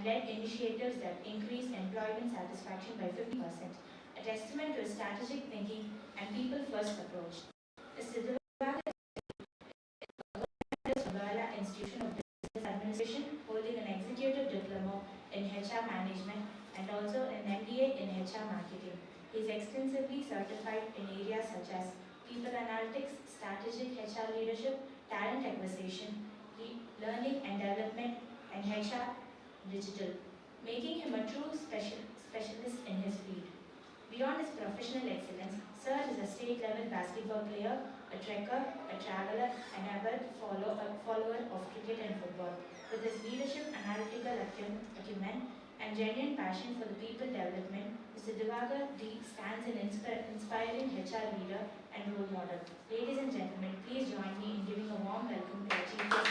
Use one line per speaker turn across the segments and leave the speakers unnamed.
and led initiatives that increased employment satisfaction by 50%, a testament to his strategic thinking and people-first approach. Mr. Divakar is from Loyola Institution of Business Administration, holding an executive diploma in HR management and also an MBA in HR marketing. He is extensively certified in areas such as people analytics, strategic HR leadership, talent acquisition, learning and development, and HR digital, making him a true specialist in his field. Beyond his professional excellence, Sir is a state-level basketball player, a trekker, a traveler, and avid follower of cricket and football. With his leadership, analytical acumen, and genuine passion for the people development, Mr. Divakar D stands an inspiring HR leader and role model. Ladies and gentlemen, please join me in giving a warm welcome to our Chief Guest.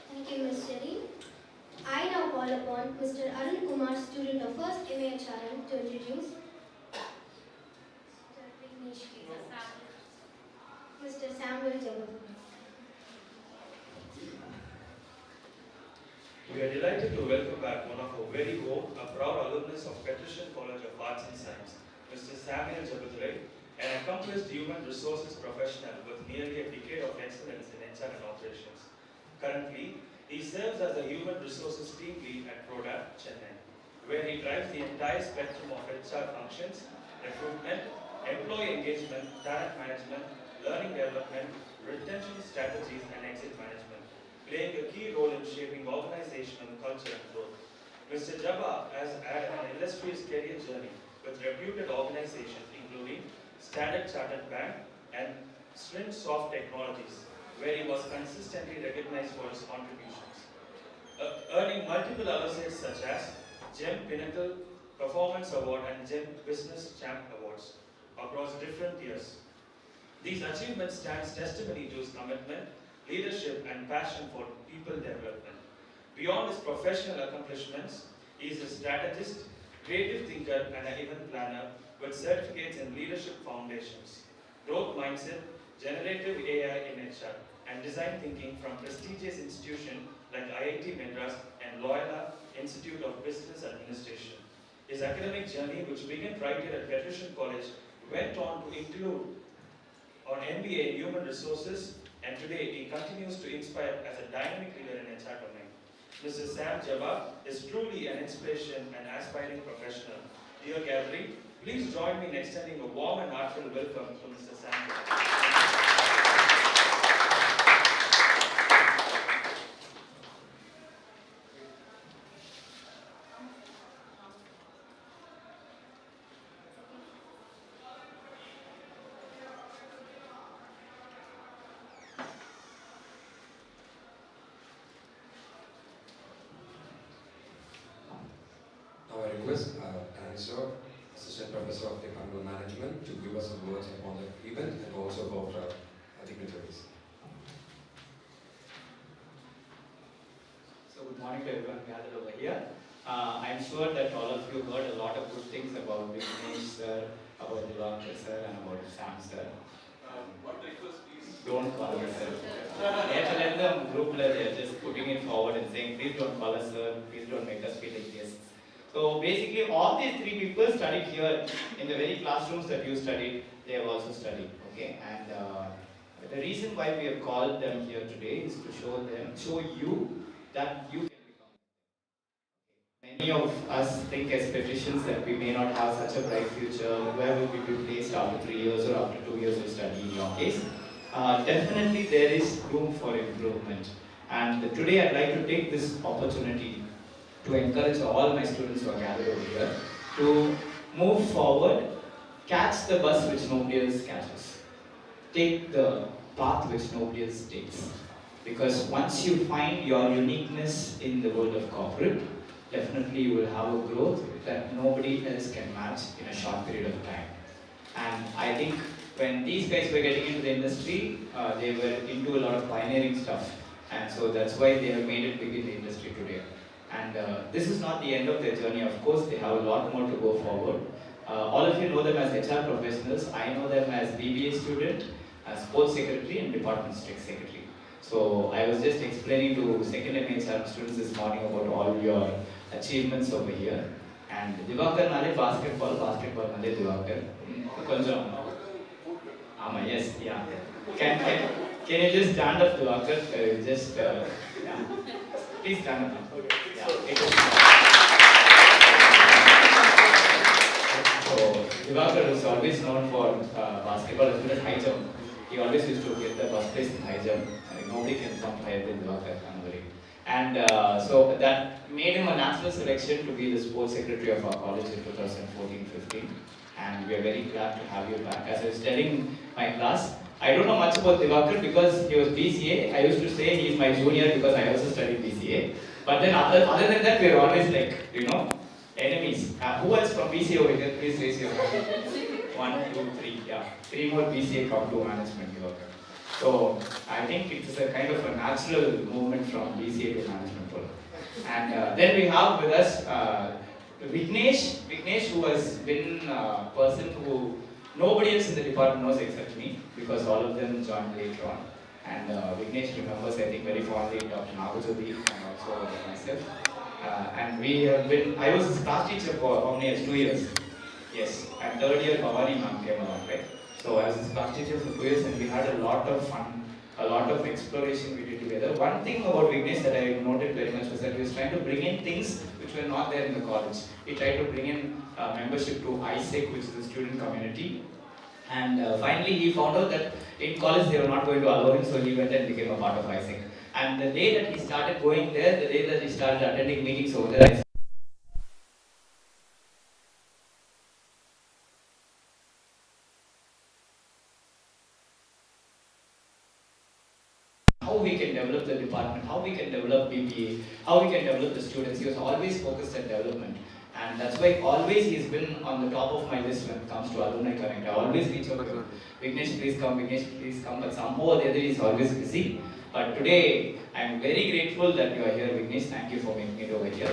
Thank you, Ms. Sherry. I now call upon Mr. Arun Kumar, student of 1st MAHRM, to introduce Mr. Samuel Jabbar.
We are delighted to welcome back one of our very own, a proud alumnus of Petrosian College of Arts and Science, Mr. Samuel Jabbar, an accomplished human resources professional with nearly a decade of excellence in HR and operations. Currently, he serves as the Human Resources Team Lead at PRODA, Chennai, where he drives the entire spectrum of HR functions, recruitment, employee engagement, talent management, learning development, retention strategies, and exit management, playing a key role in shaping organizational culture and growth. Mr. Jabbar has had an illustrious career journey with reputed organizations including Standard Chartered Bank and Sprint Soft Technologies, where he was consistently recognized for his contributions, earning multiple accolades such as GEM Pinnacle Performance Award and GEM Business Champ Awards across different years. These achievements stand testimony to his commitment, leadership, and passion for people development. Beyond his professional accomplishments, he is a strategist, creative thinker, and an event planner with certificates in leadership foundations, growth mindset, generative AI in HR, and design thinking from prestigious institutions like IIT Madras and Loyola Institute of Business Administration. His academic journey, which began right here at Petrosian College, went on to include an MBA in Human Resources, and today he continues to inspire as a dynamic leader in HR domain. Mr. Sam Jabbar is truly an inspiration and aspiring professional. Dear Gathering, please join me in extending a warm and heartfelt welcome to Mr. Sam Jabbar.
Now I request Answer, Assistant Professor of Economic Management, to give us some words upon the event and also about our dignitaries.
So good morning to everyone gathered over here. I'm sure that all of you heard a lot of good things about Vignesh sir, about Divakar sir, and about Sam sir.
What request, please?
Don't call us sir. They have to let them group level, they're just putting it forward and saying, please don't call us sir, please don't make us feel like guests. So basically all these three people studied here in the very classrooms that you studied, they have also studied. Okay, and the reason why we have called them here today is to show you that you can become. Many of us think as patricians that we may not have such a bright future. Where will we be placed after 3 years or after 2 years of study in your case? Definitely there is room for improvement. And today I'd like to take this opportunity to encourage all my students who are gathered over here to move forward, catch the bus which nobody else catches, take the path which nobody else takes. Because once you find your uniqueness in the world of corporate, definitely you will have a growth that nobody else can match in a short period of time. And I think when these guys were getting into the industry, they were into a lot of pioneering stuff. And so that's why they have made it big in the industry today. And this is not the end of their journey. Of course, they have a lot more to go forward. All of you know them as HR professionals. I know them as BBA student, as sports secretary and department secretary. So I was just explaining to second MHR students this morning about all your achievements over here. And Divakar nale basketball nale Divakar. Konjam. Yes, yeah. Can you just stand up, Divakar? Yeah. Please stand up. Yeah. So Divakar was always known for basketball as well as high jump. He always used to get the first place in high jump. Nobody can jump higher than Divakar, and so that made him a natural selection to be the sports secretary of our college in 2014-15. And we are very glad to have you back. As I was telling my class, I don't know much about Divakar because he was BCA. I used to say he's my junior because I also studied BCA. But then other than that, we are always like, enemies. Who else from BCA over here? Please raise your hand. 1, 2, 3. Yeah. 3 more BCA come to management here. So I think it is a kind of a natural movement from BCA to management role. And then we have with us Vignesh, who has been a person who nobody else in the department knows except me, because all of them joined later on. And Vignesh remembers, I think, very fondly Dr. Nagajodi and also myself. And we have been, I was his class teacher for how many years? 2 years. Yes, and third year Bhavani ma'am came along, right? So I was his class teacher for 2 years and we had a lot of fun, a lot of exploration we did together. One thing about Vignesh that I noted very much was that he was trying to bring in things which were not there in the college. He tried to bring in membership to ISEC, which is the student community. And finally he found out that in college they were not going to allow him, so he went and became a part of ISEC. And the day that he started going there, the day that he started attending meetings over there, how we can develop the department, how we can develop BPA, how we can develop the students. He was always focused on development. And that's why always he's been on the top of my list when it comes to Alumni Connect. I always reach out to him. Vignesh, please come. But somehow or the other he's always busy. But today, I'm very grateful that you are here, Vignesh. Thank you for making it over here.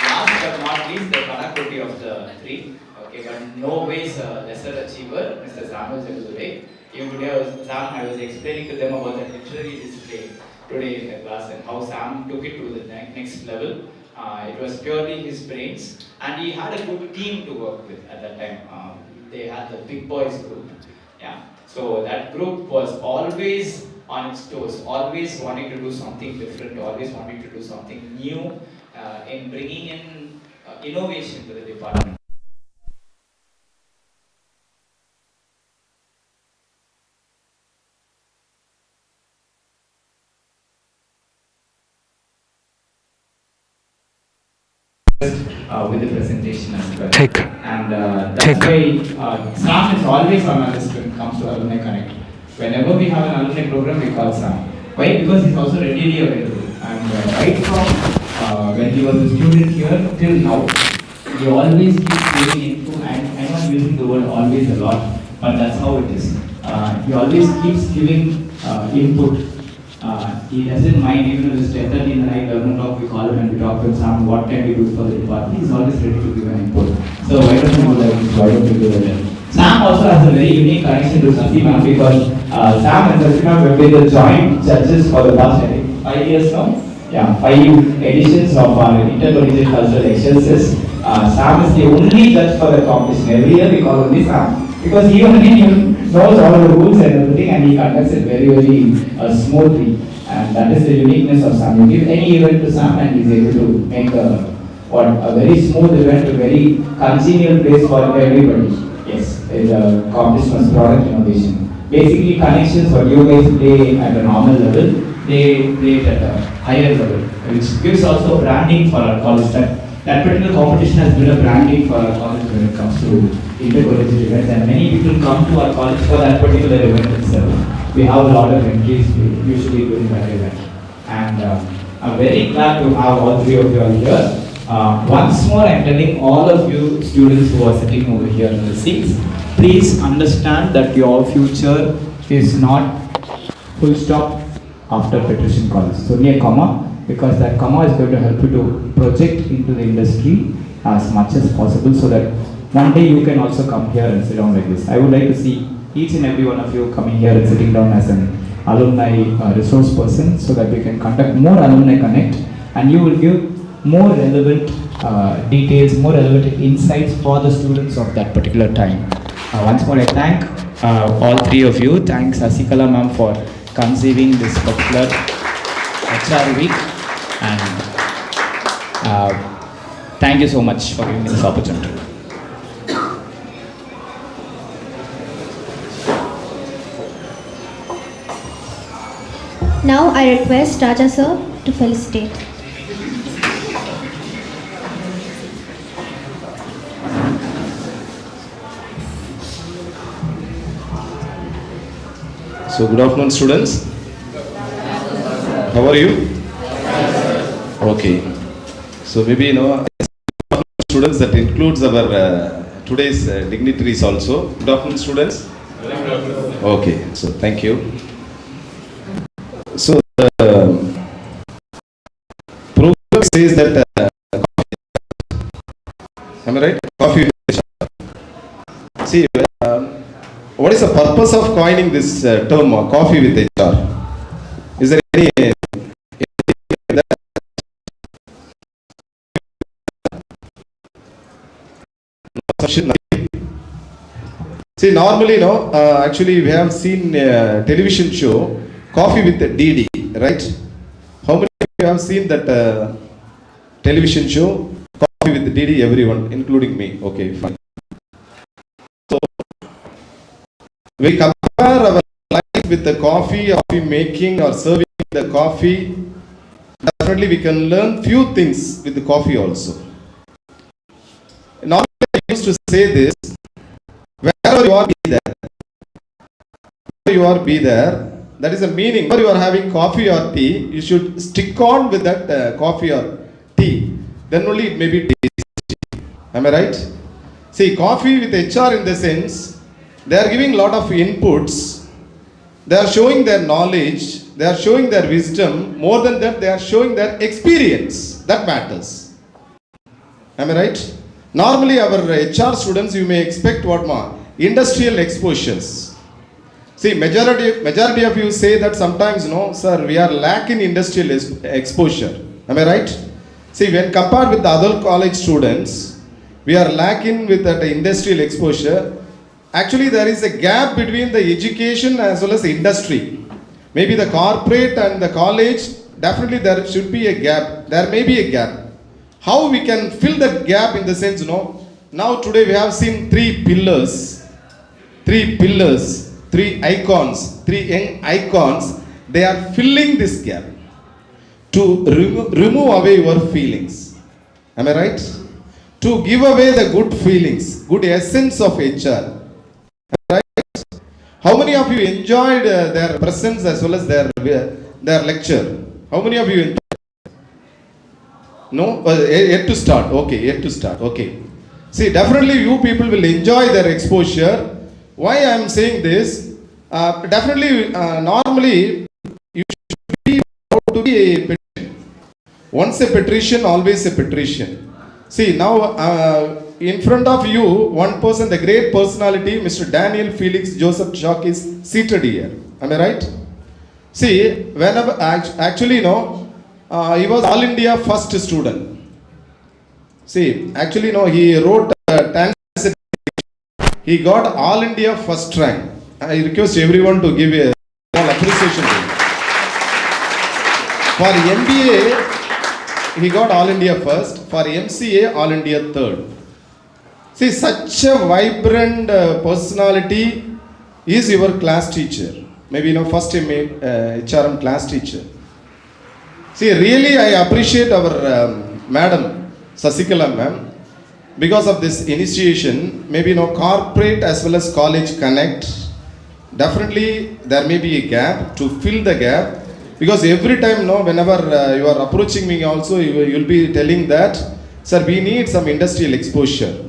Last but not least, the connectivity of the three. Okay, but no ways a lesser achiever, Mr. Samuel Jagudure. Even today, I was explaining to them about the literary display today in the class and how Sam took it to the next level. It was purely his brains, and he had a good team to work with at that time. They had the Big Boys group. Yeah. So that group was always on its toes, always wanting to do something different, always wanting to do something new in bringing in innovation to the department. With the presentation as well. And that's why Sam is always on our list when it comes to Alumni Connect. Whenever we have an alumni program, we call Sam. Why? Because he's also readily available. And right from when he was a student here till now, he always keeps giving input. And I know I'm using the word always a lot, but that's how it is. He always keeps giving input. He doesn't mind, even if it's 10:30 in the night, government talk, we call him and we talk to him, Sam, what can we do for the department? He's always ready to give an input. So why don't you do that? Why don't you do that? Sam also has a very unique connection to Sasi ma'am because Sam and Sasi ma'am have been the joint judges for the last, I think, 5 years now. Yeah, 5 editions of our intercollegiate cultural exchanges. Sam is the only judge for the competition. Every year we call only Sam. Because he only knows all the rules and everything, and he conducts it very smoothly. And that is the uniqueness of Sam. You give any event to Sam and he's able to make a very smooth event, a very congenial place for everybody. Yes, it's a competition, product innovation. Basically, connections, what you guys play at a normal level, they play it at a higher level, which gives also branding for our college. That particular competition has been a branding for our college when it comes to intercollegiate events, and many people come to our college for that particular event itself. We have a lot of entries usually during that event. And I'm very glad to have all three of you all here. Once more, I'm telling all of you students who are sitting over here in the seats, please understand that your future is not full stop after Patrician College. It's only a comma, because that comma is going to help you to project into the industry as much as possible so that one day you can also come here and sit down like this. I would like to see
each and every one of you coming here and sitting down as an alumni resource person, so that we can conduct more alumni connect, and you will give more relevant details, more relevant insights for the students of that particular time. Once more, I thank all three of you. Thanks Asikala ma'am for conceiving this particular HR week, and thank you so much for giving me this opportunity.
Now I request Raja sir to felicitate.
So good afternoon, students. How are you? Okay. So maybe students, that includes our today's dignitaries also. Good afternoon, students. Okay. So thank you. So the program says that am I right? Coffee. See, what is the purpose of coining this term, coffee with HR? Is there any See, normally, actually we have seen a television show, Coffee with DD, right? How many of you have seen that television show, Coffee with DD? Everyone, including me. Okay, fine. So, we compare our life with the coffee making or serving the coffee. Definitely we can learn few things with the coffee also. Normally I used to say this, wherever you are, be there. Wherever you are, be there. That is the meaning. Whenever you are having coffee or tea, you should stick on with that coffee or tea. Then only it may be tasty. Am I right? See, coffee with HR in the sense, they are giving a lot of inputs. They are showing their knowledge. They are showing their wisdom. More than that, they are showing their experience. That matters. Am I right? Normally, our HR students, you may expect what more? Industrial exposures. See, majority of you say that sometimes, no, sir, we are lacking industrial exposure. Am I right? See, when compared with the other college students, we are lacking with that industrial exposure. Actually, there is a gap between the education as well as the industry. Maybe the corporate and the college, definitely there should be a gap. There may be a gap. How we can fill that gap in the sense, now today we have seen three pillars, three icons, three young icons. They are filling this gap to remove away your feelings. Am I right? To give away the good feelings, good essence of HR. Right? How many of you enjoyed their presence as well as their lecture? How many of you enjoyed? No? Yet to start. Okay, yet to start. Okay. See, definitely you people will enjoy their exposure. Why I am saying this? Definitely, normally, you should be proud to be a patrician. Once a patrician, always a patrician. See, now, in front of you, one person, the great personality, Mr. Daniel Felix Joseph Chalk is seated here. Am I right? See, whenever, actually, he was All India first student. See, actually, he wrote he got All India first rank. I request everyone to give a small appreciation to him. For MBA, he got All India first. For MCA, All India third. See, such a vibrant personality is your class teacher. Maybe first HRM class teacher. See, really I appreciate our Madam Sasikala ma'am. Because of this initiation, maybe corporate as well as college connect. Definitely there may be a gap. To fill the gap, because every time whenever you are approaching me also, you will be telling that, sir, we need some industrial exposure.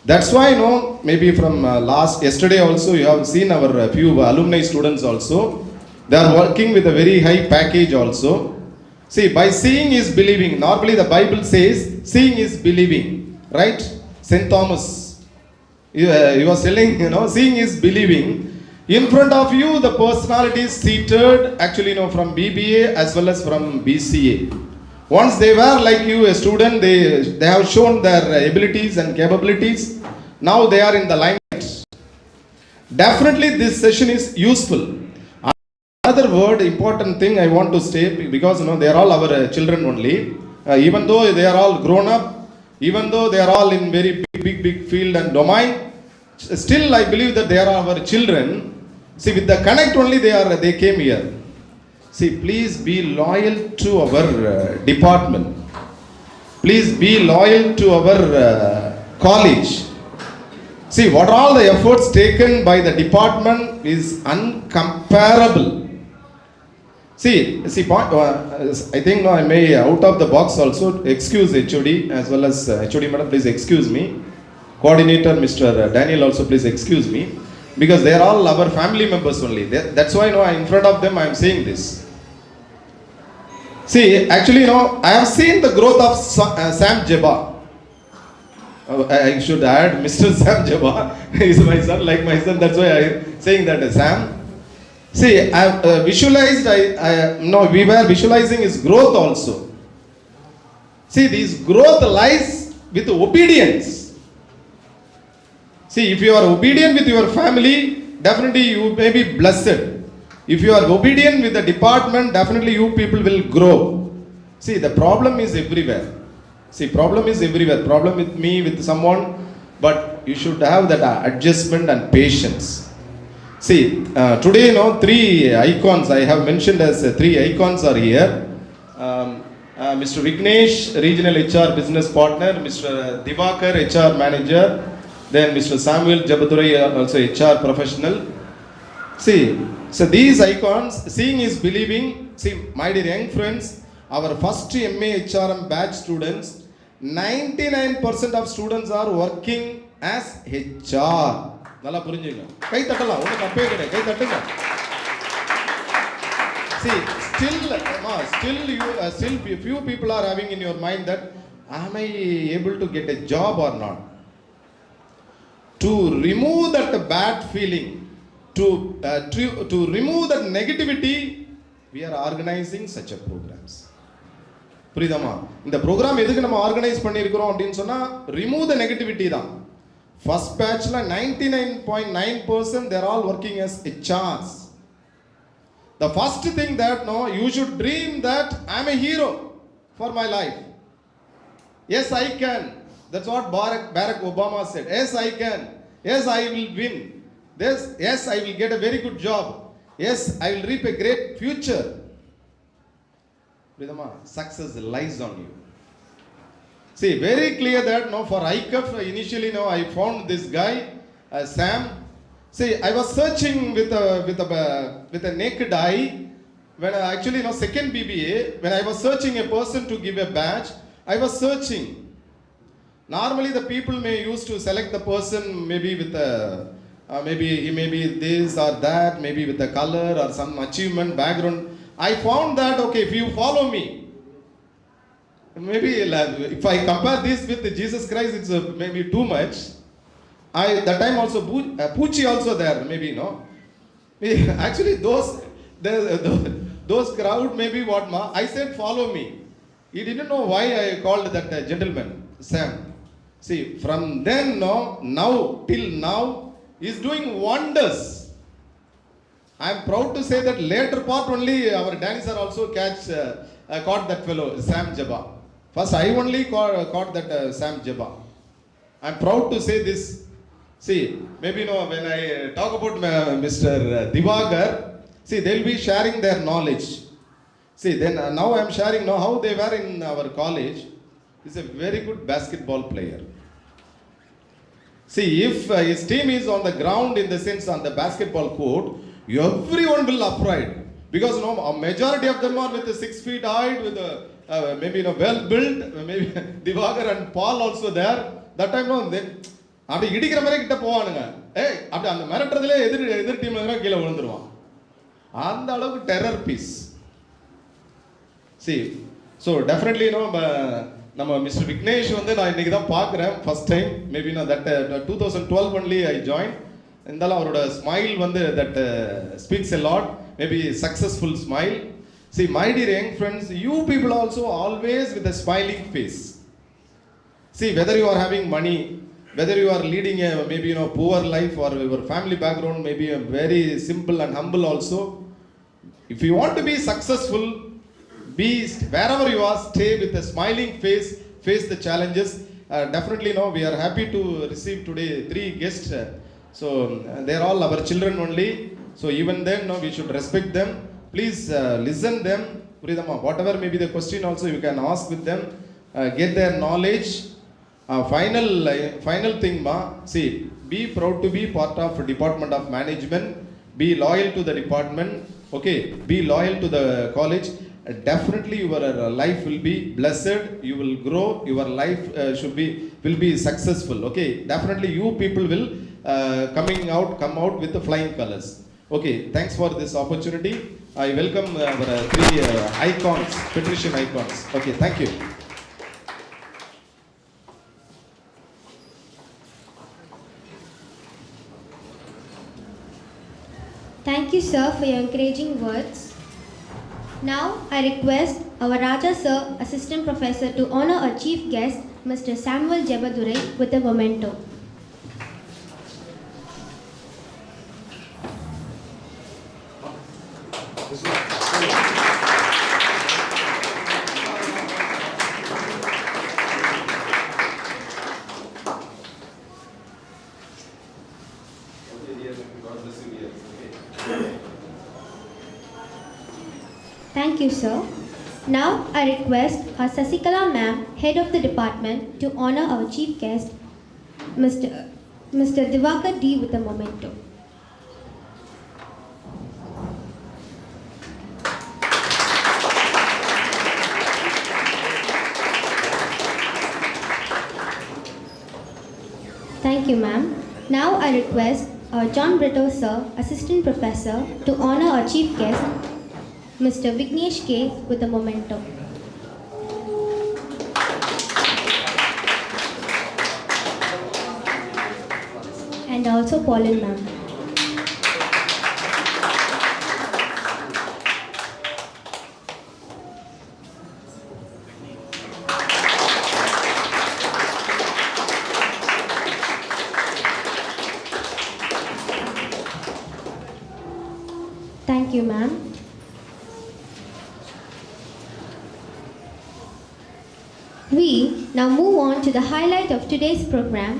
That's why maybe from yesterday also you have seen our few alumni students also. They are working with a very high package also. See, by seeing is believing. Normally the Bible says seeing is believing. Right? St. Thomas, he was telling, seeing is believing. In front of you, the personality is seated actually from BBA as well as from BCA. Once they were like you, a student, they have shown their abilities and capabilities. Now they are in the limelight. Definitely this session is useful. Another word, important thing I want to say, because they are all our children only. Even though they are all grown up, even though they are all in very big field and domain, still I believe that they are our children. See, with the connect only they came here. See, please be loyal to our department. Please be loyal to our college. See, what all the efforts taken by the department is uncomparable. See, I think I may out of the box also excuse HOD as well as HOD madam, please excuse me. Coordinator Mr. Daniel also please excuse me, because they are all our family members only. That's why in front of them I am saying this. See, actually I have seen the growth of Sam Jeba. I should add Mr. Sam Jeba is my son, like my son. That's why I am saying that Sam. See, I have visualized, we were visualizing his growth also. See, this growth lies with obedience. See, if you are obedient with your family, definitely you may be blessed. If you are obedient with the department, definitely you people will grow. See, the problem is everywhere. See, problem is everywhere. Problem with me, with someone, but you should have that adjustment and patience. See, today, three icons I have mentioned as three icons are here. Mr. Vignesh, Regional HR Business Partner, Mr. Divakar, HR Manager, then Mr. Samuel Jabadurai, also HR Professional. See, so these icons, seeing is believing. See, my dear young friends, our first MA HRM batch students, 99% of students are working as HR. நல்லா புரிஞ்சுங்க. கை தட்டலாம், ஒன்றும் தப்பே கிடையாது, கை தட்டுங்க. See, still few people are having in your mind that am I able to get a job or not? To remove that bad feeling, to remove that negativity, we are organizing such a programs. புரியுதாமா? இந்த program எதுக்கு நம்ம organise பண்ணியிருக்கிறோம் அப்படின்னு சொன்னா remove the negativity தான். First batch la 99.9% they are all working as HRs. The first thing that you should dream that I am a hero for my life. Yes, I can. That's what Barack Obama said. Yes, I can. Yes, I will win. Yes, I will get a very good job. Yes, I will reap a great future. Success lies on you. See, very clear that for ICAF, initially I found this guy, Sam. See, I was searching with a naked eye. When actually second BBA, when I was searching a person to give a badge, I was searching. Normally the people may used to select the person maybe with maybe this or that, maybe with the color or some achievement background. I found that okay, if you follow me, maybe if I compare this with Jesus Christ, it's maybe too much. That time also Pucci also there, maybe actually those crowd maybe what I said follow me. He didn't know why I called that gentleman Sam. See, from then now till now he's doing wonders. I am proud to say that later part only our Danny sir also caught that fellow Sam Jeba. First I only caught that Sam Jeba. I am proud to say this. See, maybe when I talk about Mr. Divakar, see, they will be sharing their knowledge. See, then now I am sharing how they were in our college. He's a very good basketball player. See, if his team is on the ground, in the sense on the basketball court, everyone will upright, because a majority of them are with a 6 feet height, with maybe well built, maybe Divakar and Paul also there. That time அப்படி இடிக்கிற மாதிரி கிட்ட போவானுங்க. அப்படி அந்த மிரட்டுறதுல எதிர் டீம்ல கீழே விழுந்துருவான். அந்த அளவுக்கு terror piece. See, so definitely நம்ம மிஸ்டர் விக்னேஷ் நான் இன்னைக்கு தான் பார்க்குறேன் first time. Maybe that 2012 only I joined. இருந்தாலும் அவரோட ஸ்மைல் வந்து that speaks a lot, maybe successful smile. See, my dear young friends, you people also always with a smiling face. See, whether you are having money, whether you are leading a maybe poor life, or your family background may be a very simple and humble also, if you want to be successful, be wherever you are, stay with a smiling face, face the challenges. Definitely we are happy to receive today 3 guests. So they are all our children only, so even then we should respect them. Please listen them, whatever may be the question also you can ask with them, get their knowledge. Final thing see, be proud to be part of department of management, be loyal to the department, okay, be loyal to the college. Definitely your life will be blessed, you will grow, your life will be successful, okay. Definitely you people will come out with the flying colors. Okay, thanks for this opportunity. I welcome our 3 icons, patrician icons. Okay, thank you.
Thank you, sir, for your encouraging words. Now, I request our Raja sir, Assistant Professor, to honor our chief guest, Mr. Samuel Jebadurai, with a memento. Thank you, sir. Now, I request our Sasikala ma'am, head of the department, to honor our chief guest, Mr. Divakar D, with a memento. Thank you, ma'am. Now, I request our John Brito sir, Assistant Professor, to honor our chief guest, Mr. Vignesh K, with a memento. And also Pauline ma'am. Thank you, ma'am. We now move on to the highlight of today's program,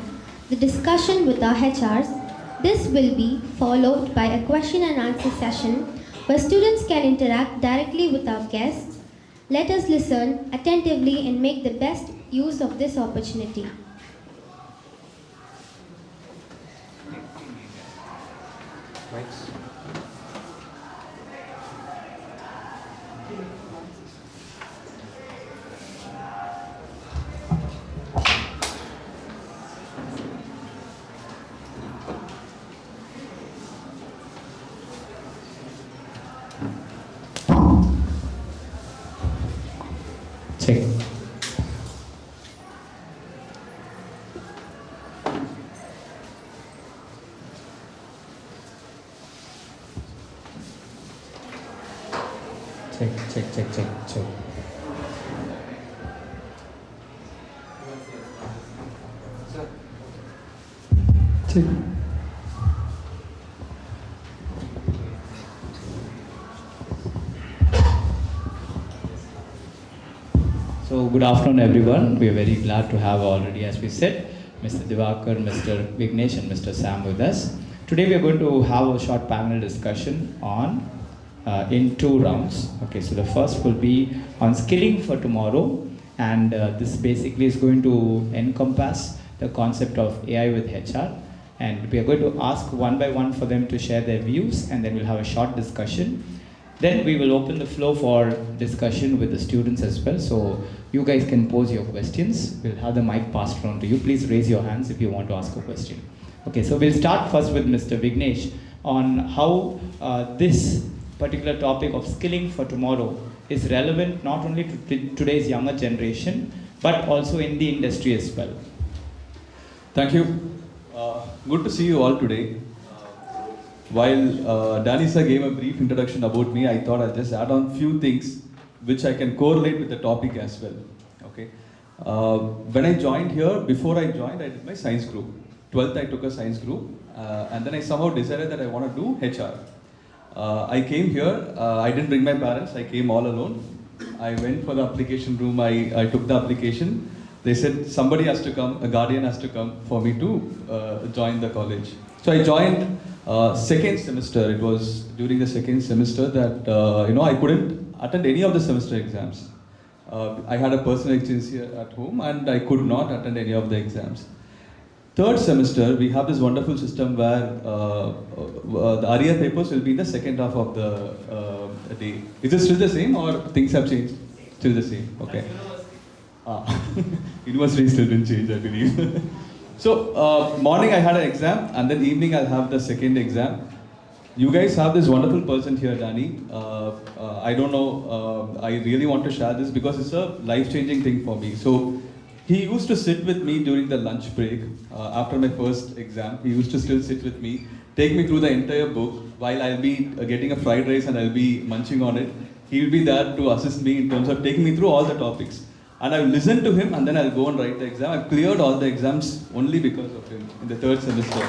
the discussion with our HRs. This will be followed by a question and answer session where students can interact directly with our guests. Let us listen attentively and make the best use of this opportunity.
Thanks.
Check. Check. Check. So good afternoon everyone. We are very glad to have already, as we said, Mr. Divakar, Mr. Vignesh and Mr. Sam with us. Today we are going to have a short panel discussion on in 2 rounds. Okay, so the first will be on skilling for tomorrow, and this basically is going to encompass the concept of AI with HR, and we are going to ask one by one for them to share their views, and then we'll have a short discussion. Then we will open the floor for discussion with the students as well. So you guys can pose your questions. We'll have the mic passed around to you. Please raise your hands if you want to ask a question. Okay, so we'll start first with Mr. Vignesh on how this particular topic of skilling for tomorrow is relevant not only to today's younger generation, but also in the industry as well.
Thank you. Good to see you all today. While Danny sir gave a brief introduction about me, I thought I'll just add on few things which I can correlate with the topic as well. Okay. When I joined here, before I joined, I did my science group. 12th, I took a science group, and then I somehow decided that I want to do HR. I came here, I didn't bring my parents, I came all alone. I went for the application room, I took the application. They said somebody has to come, a guardian has to come for me to join the college. So I joined second semester. It was during the second semester that I couldn't attend any of the semester exams. I had a personal emergency at home and I could not attend any of the exams. Third semester, we have this wonderful system where the arrear papers will be in the second half of the day. Is it still the same or things have changed? Still the same, okay. University still didn't change, I believe. So, morning I had an exam and then evening I'll have the second exam. You guys have this wonderful person here, Danny. I don't know, I really want to share this because it's a life-changing thing for me. So, he used to sit with me during the lunch break after my first exam. He used to still sit with me, take me through the entire book while I'll be getting a fried rice and I'll be munching on it. He'll be there to assist me in terms of taking me through all the topics. And I'll listen to him and then I'll go and write the exam. I've cleared all the exams only because of him in the third semester.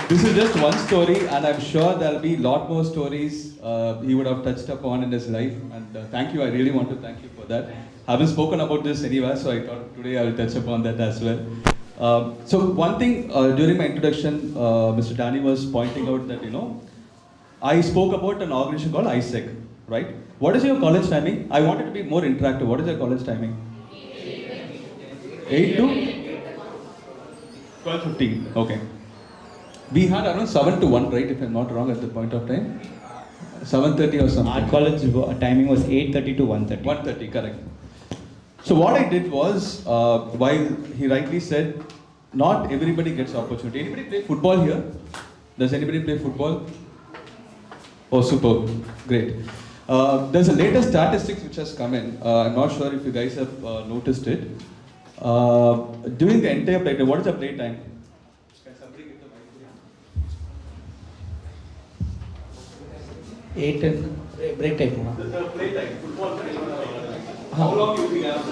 This is just one story and I'm sure there'll be a lot more stories he would have touched upon in his life. And thank you, I really want to thank you for that. I haven't spoken about this anywhere, so I thought today I will touch upon that as well. So one thing during my introduction, Mr. Danny was pointing out that, I spoke about an organization called ISEC, right? What is your college timing? I wanted to be more interactive. What is your college timing? 8 to 12:15. Okay. We had around 7 to 1, right? If I'm not wrong at the point of time. 7:30 or something.
Our college timing was 8:30 to 1:30.
1:30, correct. So what I did was, while he rightly said, not everybody gets opportunity. Anybody play football here? Does anybody play football? Oh, super, great. There's a latest statistics which has come in. I'm not sure if you guys have noticed it. During the entire play time, what is the play time? Can somebody get the mic?
8 and break time.
The play time, football play. How long do you have?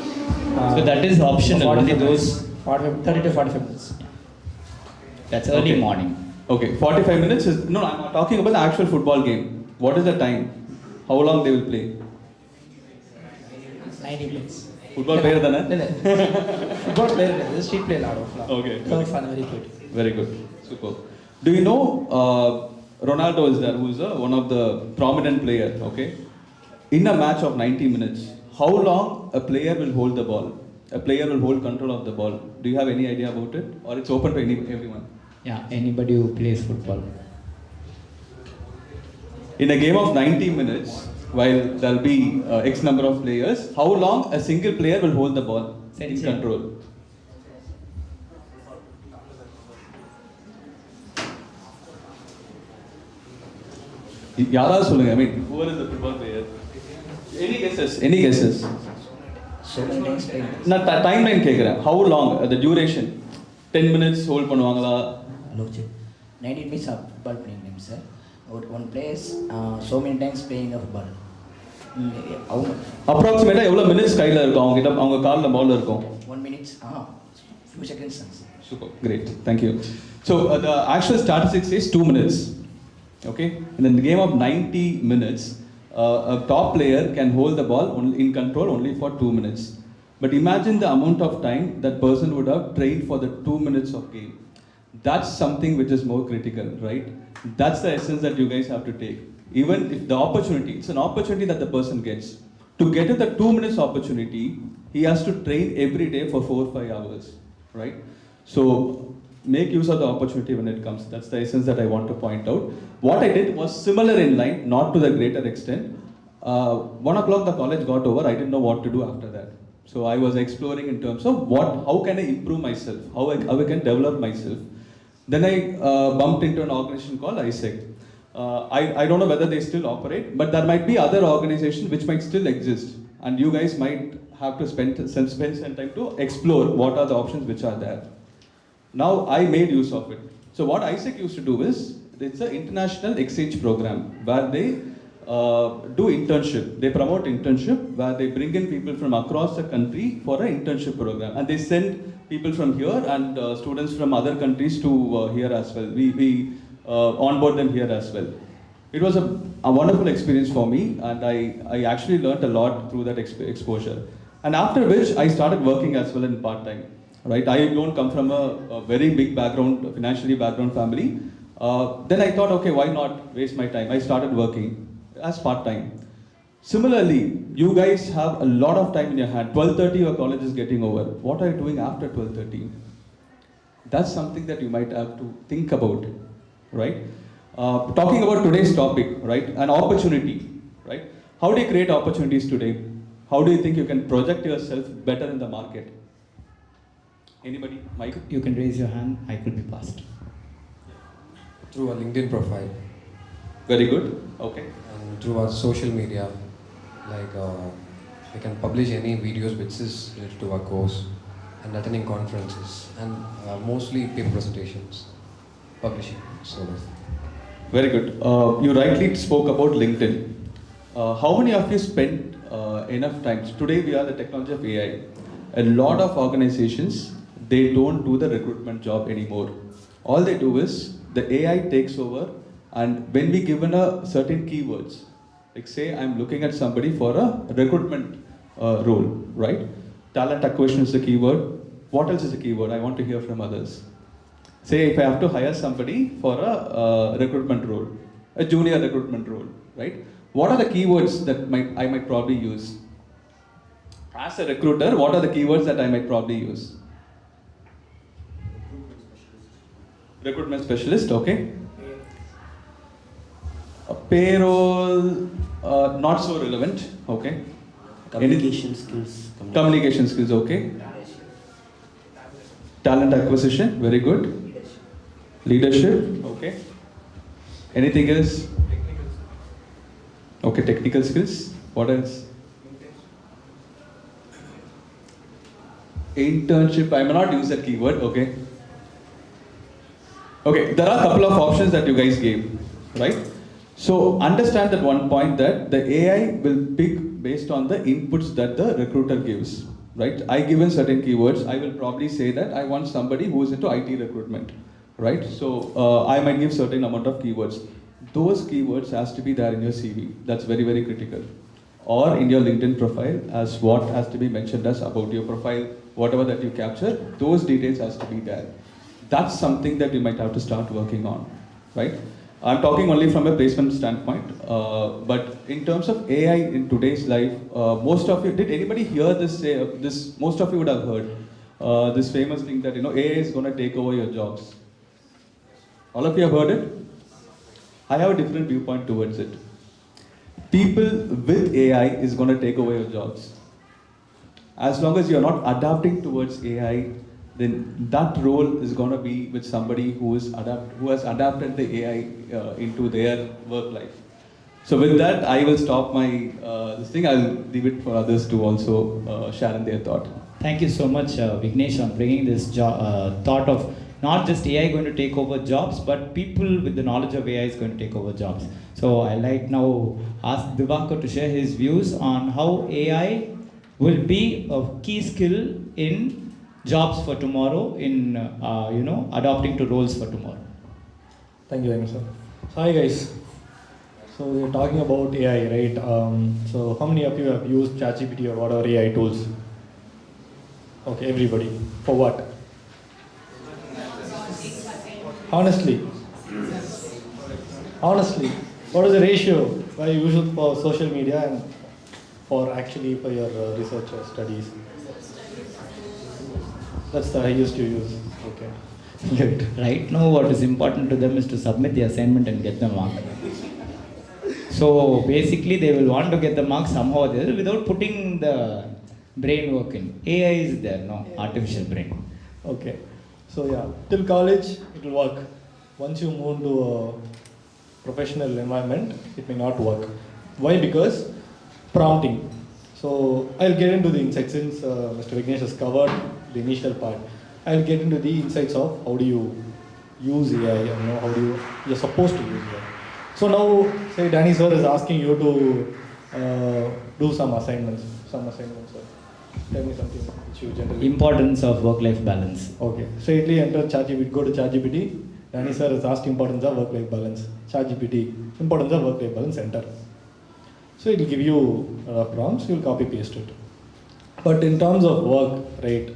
So that is optional, only those 30 to 45 minutes. That's early morning.
Okay, 45 minutes is, no, I'm not talking about the actual football game. What is the time? How long they will play?
90 minutes.
Football player than
Football player, the street play lot of.
Okay.
Fun, very good.
Very good. Super. Do you know Ronaldo is there, who is one of the prominent player, okay? In a match of 90 minutes, how long a player will hold the ball? A player will hold control of the ball. Do you have any idea about it? Or it's open to everyone?
Yeah, anybody who plays football.
In a game of 90 minutes, while there will be X number of players, how long a single player will hold the ball in control? Yara சொல்லுங்க, I mean, who is the football player? Any guesses? Any guesses?
So many times playing.
நான் timeline கேக்குறேன். How long? The duration? 10 minutes hold பண்ணுவாங்களா?
Hello, 90 minutes of football playing time, sir. One plays so many times playing a football.
Approximately எவ்வளவு minutes கையில இருக்கும் அவங்க கிட்ட, அவங்க கால்ல பால் இருக்கும்?
1 minute, few seconds.
Super, great, thank you. So the actual statistics says 2 minutes. Okay, and in the game of 90 minutes, a top player can hold the ball in control only for 2 minutes. But imagine the amount of time that person would have trained for the 2 minutes of game. That's something which is more critical, right? That's the essence that you guys have to take. Even if the opportunity, it's an opportunity that the person gets. To get to the 2 minutes opportunity, he has to train every day for 4 or 5 hours, right? So make use of the opportunity when it comes. That's the essence that I want to point out. What I did was similar in line, not to the greater extent. 1 o'clock the college got over, I didn't know what to do after that. So I was exploring in terms of how can I improve myself, how I can develop myself. Then I bumped into an organization called ISEC. I don't know whether they still operate, but there might be other organizations which might still exist. And you guys might have to spend some time to explore what are the options which are there. Now I made use of it. So what ISEC used to do is, it's an international exchange program where they do internship. They promote internship where they bring in people from across the country for an internship program, and they send people from here and students from other countries to here as well. We onboard them here as well. It was a wonderful experience for me, and I actually learned a lot through that exposure. And after which I started working as well in part-time. Right? I don't come from a very big background, financially background family. Then I thought, okay, why not waste my time? I started working as part-time. Similarly, you guys have a lot of time in your hand. 12:30 your college is getting over. What are you doing after 12:30? That's something that you might have to think about, right? Talking about today's topic, right? An opportunity, right? How do you create opportunities today? How do you think you can project yourself better in the market? Anybody? Mike?
You can raise your hand, I could be passed.
Through a LinkedIn profile.
Very good. Okay.
And through our social media, like we can publish any videos which is related to our course, and attending conferences, and mostly paper presentations, publishing, sort of.
Very good. You rightly spoke about LinkedIn. How many of you spent enough time? Today we are the technology of AI. A lot of organizations, they don't do the recruitment job anymore. All they do is the AI takes over, and when we given a certain keywords, like say I'm looking at somebody for a recruitment role, right? Talent acquisition is the keyword. What else is the keyword? I want to hear from others. Say if I have to hire somebody for a recruitment role, a junior recruitment role, right? What are the keywords that I might probably use? As a recruiter, what are the keywords that I might probably use? Recruitment specialist, okay. A payroll, not so relevant, okay.
Communication skills.
Communication skills, okay. Talent acquisition, very good. Leadership, okay. Anything else? Okay, technical skills. What else? Internship, I may not use that keyword, okay. Okay, there are a couple of options that you guys gave, right? So understand that one point that the AI will pick based on the inputs that the recruiter gives, right? I given certain keywords, I will probably say that I want somebody who is into IT recruitment, right? So I might give certain amount of keywords. Those keywords has to be there in your CV. That's very, very critical. Or in your LinkedIn profile as what has to be mentioned as about your profile, whatever that you capture, those details has to be there. That's something that you might have to start working on, right? I'm talking only from a placement standpoint, but in terms of AI in today's life, most of you, did anybody hear this say, most of you would have heard this famous thing that, AI is going to take over your jobs. All of you have heard it? I have a different viewpoint towards it. People with AI is going to take over your jobs. As long as you're not adapting towards AI, then that role is going to be with somebody who has adapted the AI into their work life. So with that, I will stop my this thing. I'll leave it for others to also share in their thought.
Thank you so much, Vignesh, on bringing this thought of not just AI going to take over jobs, but people with the knowledge of AI is going to take over jobs. So I like now ask Divakar to share his views on how AI will be a key skill in jobs for tomorrow, in adapting to roles for tomorrow.
Thank you very much, sir. So hi guys. So we're talking about AI, right? So how many of you have used ChatGPT or whatever AI tools? Okay, everybody. For what? Honestly, what is the ratio why you use it for social media and for your research or studies? That's the highest you use. Okay.
Good. Right now, what is important to them is to submit the assignment and get the mark. So basically, they will want to get the mark somehow or the other without putting the brain work in. AI is there, no? Artificial brain.
Okay. So yeah, till college it will work. Once you move to a professional environment, it may not work. Why? Because prompting. So I'll get into the insights since Mr. Vignesh has covered the initial part. I'll get into the insights of how do you use AI and know how you're supposed to use AI. So now, say Danny sir is asking you to do some assignments. Sir. Tell me something which you generally.
Importance of work-life balance.
Okay. Straightly enter ChatGPT. Go to ChatGPT. Danny sir has asked importance of work-life balance. ChatGPT. Importance of work-life balance. Enter. So it will give you prompts. You will copy paste it. But in terms of work, right?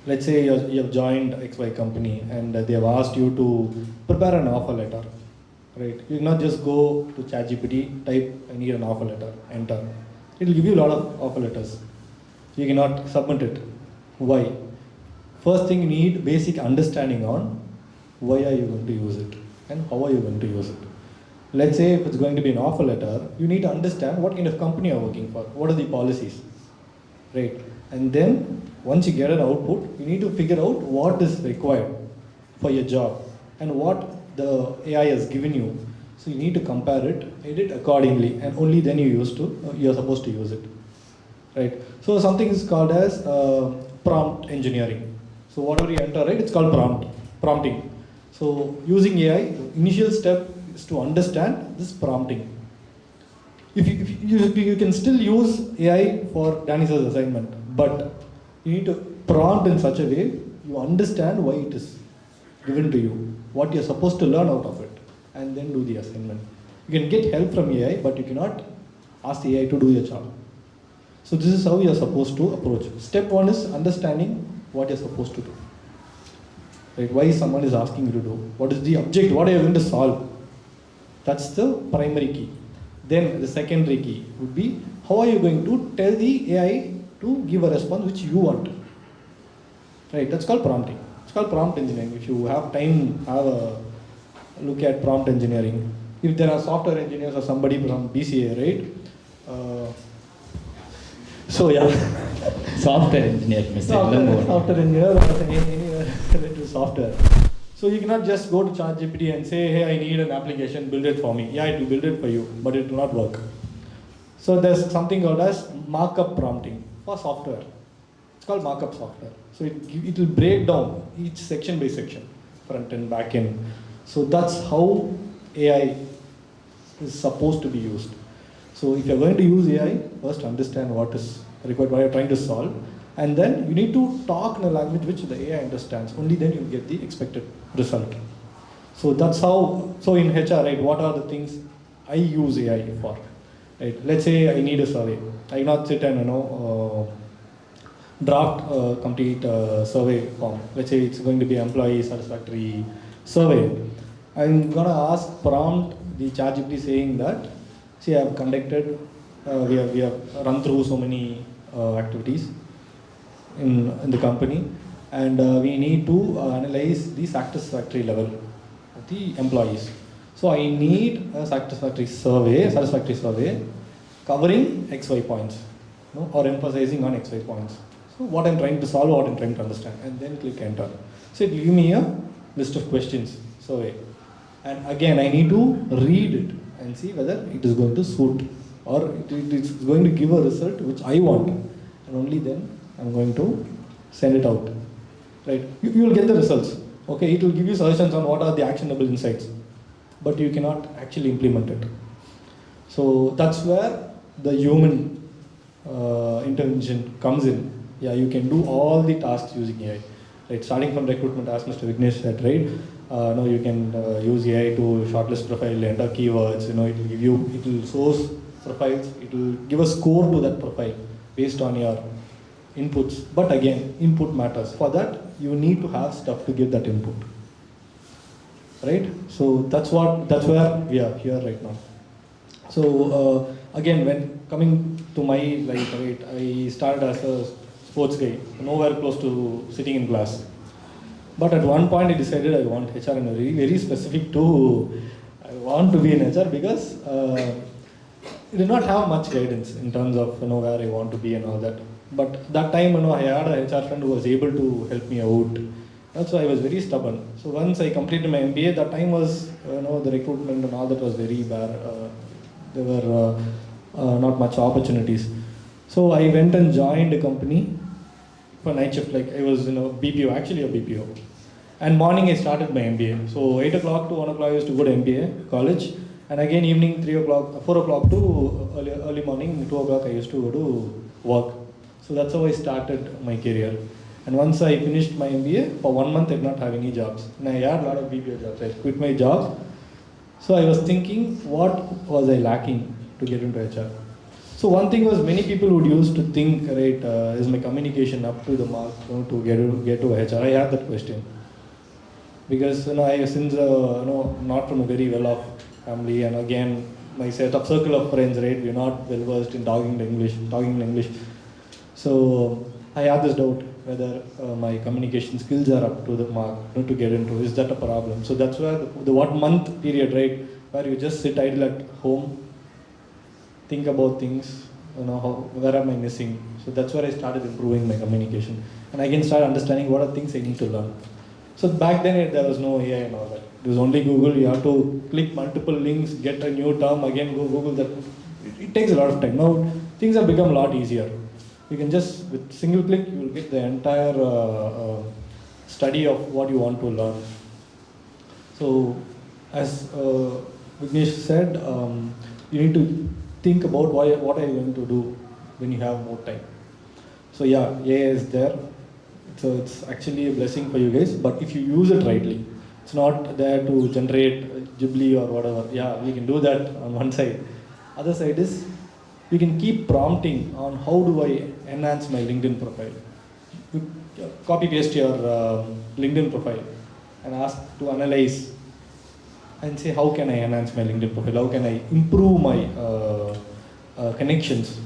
Let's say you have joined XY company and they have asked you to prepare an offer letter, right? You cannot just go to ChatGPT, type I need an offer letter, enter. It will give you a lot of offer letters. You cannot submit it. Why? First thing, you need basic understanding on why are you going to use it and how are you going to use it. Let's say if it's going to be an offer letter, you need to understand what kind of company you're working for, what are the policies, right? And then once you get an output, you need to figure out what is required for your job and what the AI has given you. So you need to compare it, edit accordingly, and only then you're supposed to use it, right? So something is called as prompt engineering. So whatever you enter, right, it's called prompting. So using AI, the initial step is to understand this prompting. If you can still use AI for Danny's assignment, but you need to prompt in such a way you understand why it is given to you, what you're supposed to learn out of it, and then do the assignment. You can get help from AI, but you cannot ask the AI to do your job. So this is how you're supposed to approach. Step one is understanding what you're supposed to do. Right? Why someone is asking you to do? What is the object? What are you going to solve? That's the primary key. Then the secondary key would be how are you going to tell the AI to give a response which you want. Right? That's called prompting. It's called prompt engineering. If you have time, have a look at prompt engineering. If there are software engineers or somebody from BCA, right? So yeah.
Software engineer, Mr.
Software engineer or anywhere related to software. So you cannot just go to ChatGPT and say, hey, I need an application, build it for me. Yeah, it will build it for you, but it will not work. So there's something called as markup prompting for software. It's called markup software. So it will break down each section by section, front end, back end. So that's how AI is supposed to be used. So if you're going to use AI, first understand what is required, what you're trying to solve, and then you need to talk in a language which the AI understands. Only then you get the expected result. So that's how, so in HR, right, what are the things I use AI for? Right? Let's say I need a survey. I cannot sit and draft a complete survey form. Let's say it's going to be employee satisfactory survey. I'm going to ask prompt the ChatGPT saying that, see, I have conducted, we have run through so many activities in the company, and we need to analyze the satisfactory level of the employees. So I need a satisfactory survey covering XY points, or emphasizing on XY points. So what I'm trying to solve, what I'm trying to understand, and then click enter. So it will give me a list of questions, survey. And again, I need to read it and see whether it is going to suit or it is going to give a result which I want. And only then I'm going to send it out. Right? You will get the results. Okay, it will give you suggestions on what are the actionable insights, but you cannot actually implement it. So that's where the human intervention comes in. Yeah, you can do all the tasks using AI. Right? Starting from recruitment, as Mr. Vignesh said, right? Now you can use AI to shortlist profile, enter keywords. It will give you, it will source profiles. It will give a score to that profile based on your inputs. But again, input matters. For that, you need to have stuff to give that input. Right? So that's where we are here right now. So again, when coming to my life, right, I started as a sports guy, nowhere close to sitting in class. But at one point I decided I want HR, and very, very specific to, I want to be in HR because I did not have much guidance in terms of where I want to be and all that. But that time I had a HR friend who was able to help me out. That's why I was very stubborn. So once I completed my MBA, that time was the recruitment and all that was very bad. There were not much opportunities. So I went and joined a company for night shift. Like I was BPO, actually a BPO. And morning I started my MBA. So 8 o'clock to 1 o'clock I used to go to MBA college. And again evening 3 o'clock, 4 o'clock to early morning 2 o'clock I used to go to work. So that's how I started my career. And once I finished my MBA, for 1 month I did not have any jobs. And I had a lot of BPO jobs. I quit my job. So I was thinking, what was I lacking to get into HR? So one thing was, many people would used to think, right, is my communication up to the mark, to get to HR? I had that question. Because I since not from a very well-off family, and again my circle of friends, right, we're not well versed in talking in English. So I had this doubt whether my communication skills are up to the mark, to get into. Is that a problem? So that's where the 1 month period, right, where you just sit idle at home, think about things, where am I missing? So that's where I started improving my communication, and again started understanding what are things I need to learn. So back then there was no AI and all that. It was only Google. You have to click multiple links, get a new term, again go Google that. It takes a lot of time. Now things have become a lot easier. You can just, with single click, you will get the entire study of what you want to learn. So as Vignesh said, you need to think about what are you going to do when you have more time. So yeah, AI is there. So it's actually a blessing for you guys, but if you use it rightly, it's not there to generate Ghibli or whatever. Yeah, we can do that on one side. Other side is, we can keep prompting on how do I enhance my LinkedIn profile. You copy paste your LinkedIn profile and ask to analyze and say, how can I enhance my LinkedIn profile? How can I improve my connections?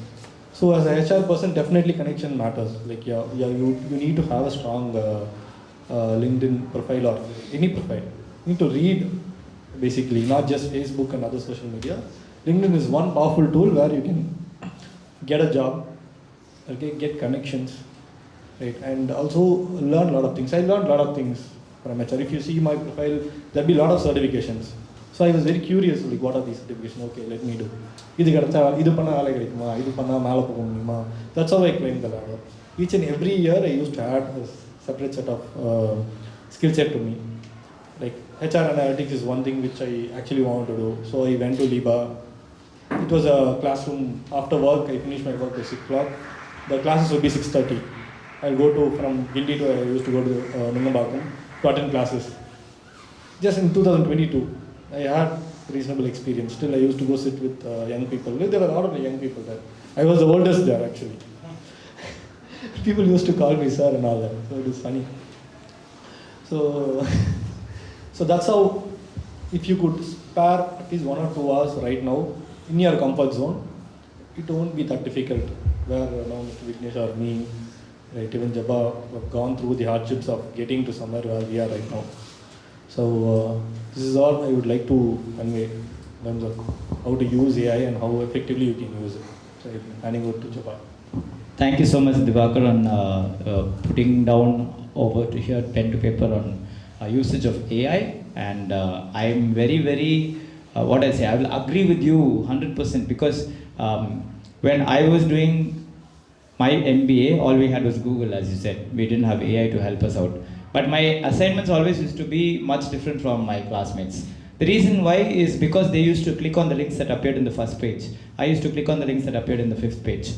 So as a HR person, definitely connection matters. Like you need to have a strong LinkedIn profile or any profile. You need to read, basically, not just Facebook and other social media. LinkedIn is one powerful tool where you can get a job, okay, get connections, right, and also learn a lot of things. I learned a lot of things from HR. If you see my profile, there'll be a lot of certifications. So I was very curious, like, what are these certifications? Okay, let me do. That's how I climbed the ladder. Each and every year I used to add a separate set of skill set to me. Like HR analytics is one thing which I actually wanted to do. So I went to Liba. It was a classroom. After work, I finished my work by 6 o'clock. The classes would be 6:30. I'll go to, from Gindi to, I used to go to Nungambakam to attend classes. Just in 2022, I had reasonable experience. Still, I used to go sit with young people. There were a lot of young people there. I was the oldest there, actually. People used to call me sir and all that. So it was funny. So, so that's how, if you could spare at least 1 or 2 hours right now in your comfort zone, it won't be that difficult. Where now Mr. Vignesh or me, right, even Jabba, have gone through the hardships of getting to somewhere where we are right now. So this is all I would like to convey in terms of how to use AI and how effectively you can use it. So I'm handing over to Jabba.
Thank you so much, Divakar, on putting down over to here pen to paper on usage of AI. And I'm very, what I say, I will agree with you 100%, because when I was doing my MBA, all we had was Google, as you said. We didn't have AI to help us out. But my assignments always used to be much different from my classmates. The reason why is because they used to click on the links that appeared in the first page. I used to click on the links that appeared in the 5th page.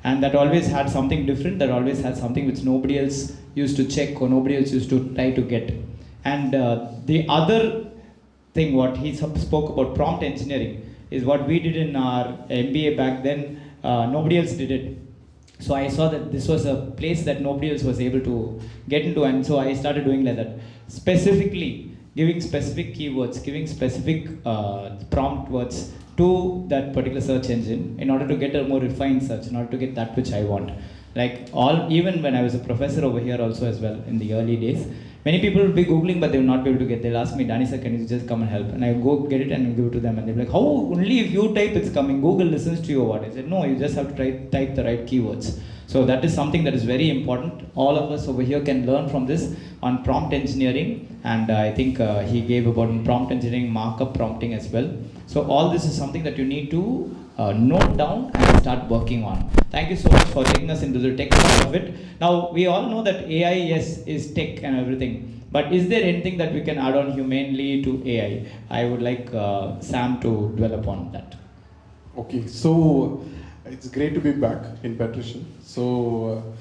And that always had something different, that always had something which nobody else used to check or nobody else used to try to get. And the other thing, what he spoke about prompt engineering, is what we did in our MBA back then. Nobody else did it. So I saw that this was a place that nobody else was able to get into, and so I started doing like that. Specifically, giving specific keywords, giving specific prompt words to that particular search engine in order to get a more refined search, in order to get that which I want. Like even when I was a professor over here also as well in the early days, many people will be Googling, but they will not be able to get. They'll ask me, Danny sir, can you just come and help? And I go get it and give it to them. And they're like, how? Only if you type it's coming. Google listens to you or what? I said, no, you just have to type the right keywords. So that is something that is very important. All of us over here can learn from this on prompt engineering. And I think he gave about prompt engineering, markup prompting as well. So all this is something that you need to note down and start working on. Thank you so much for taking us into the tech part of it. Now, we all know that AI, yes, is tech and everything, But is there anything that we can add on humanely to AI? I would like Sam to dwell upon that.
Okay, so it's great to be back in Patrician. So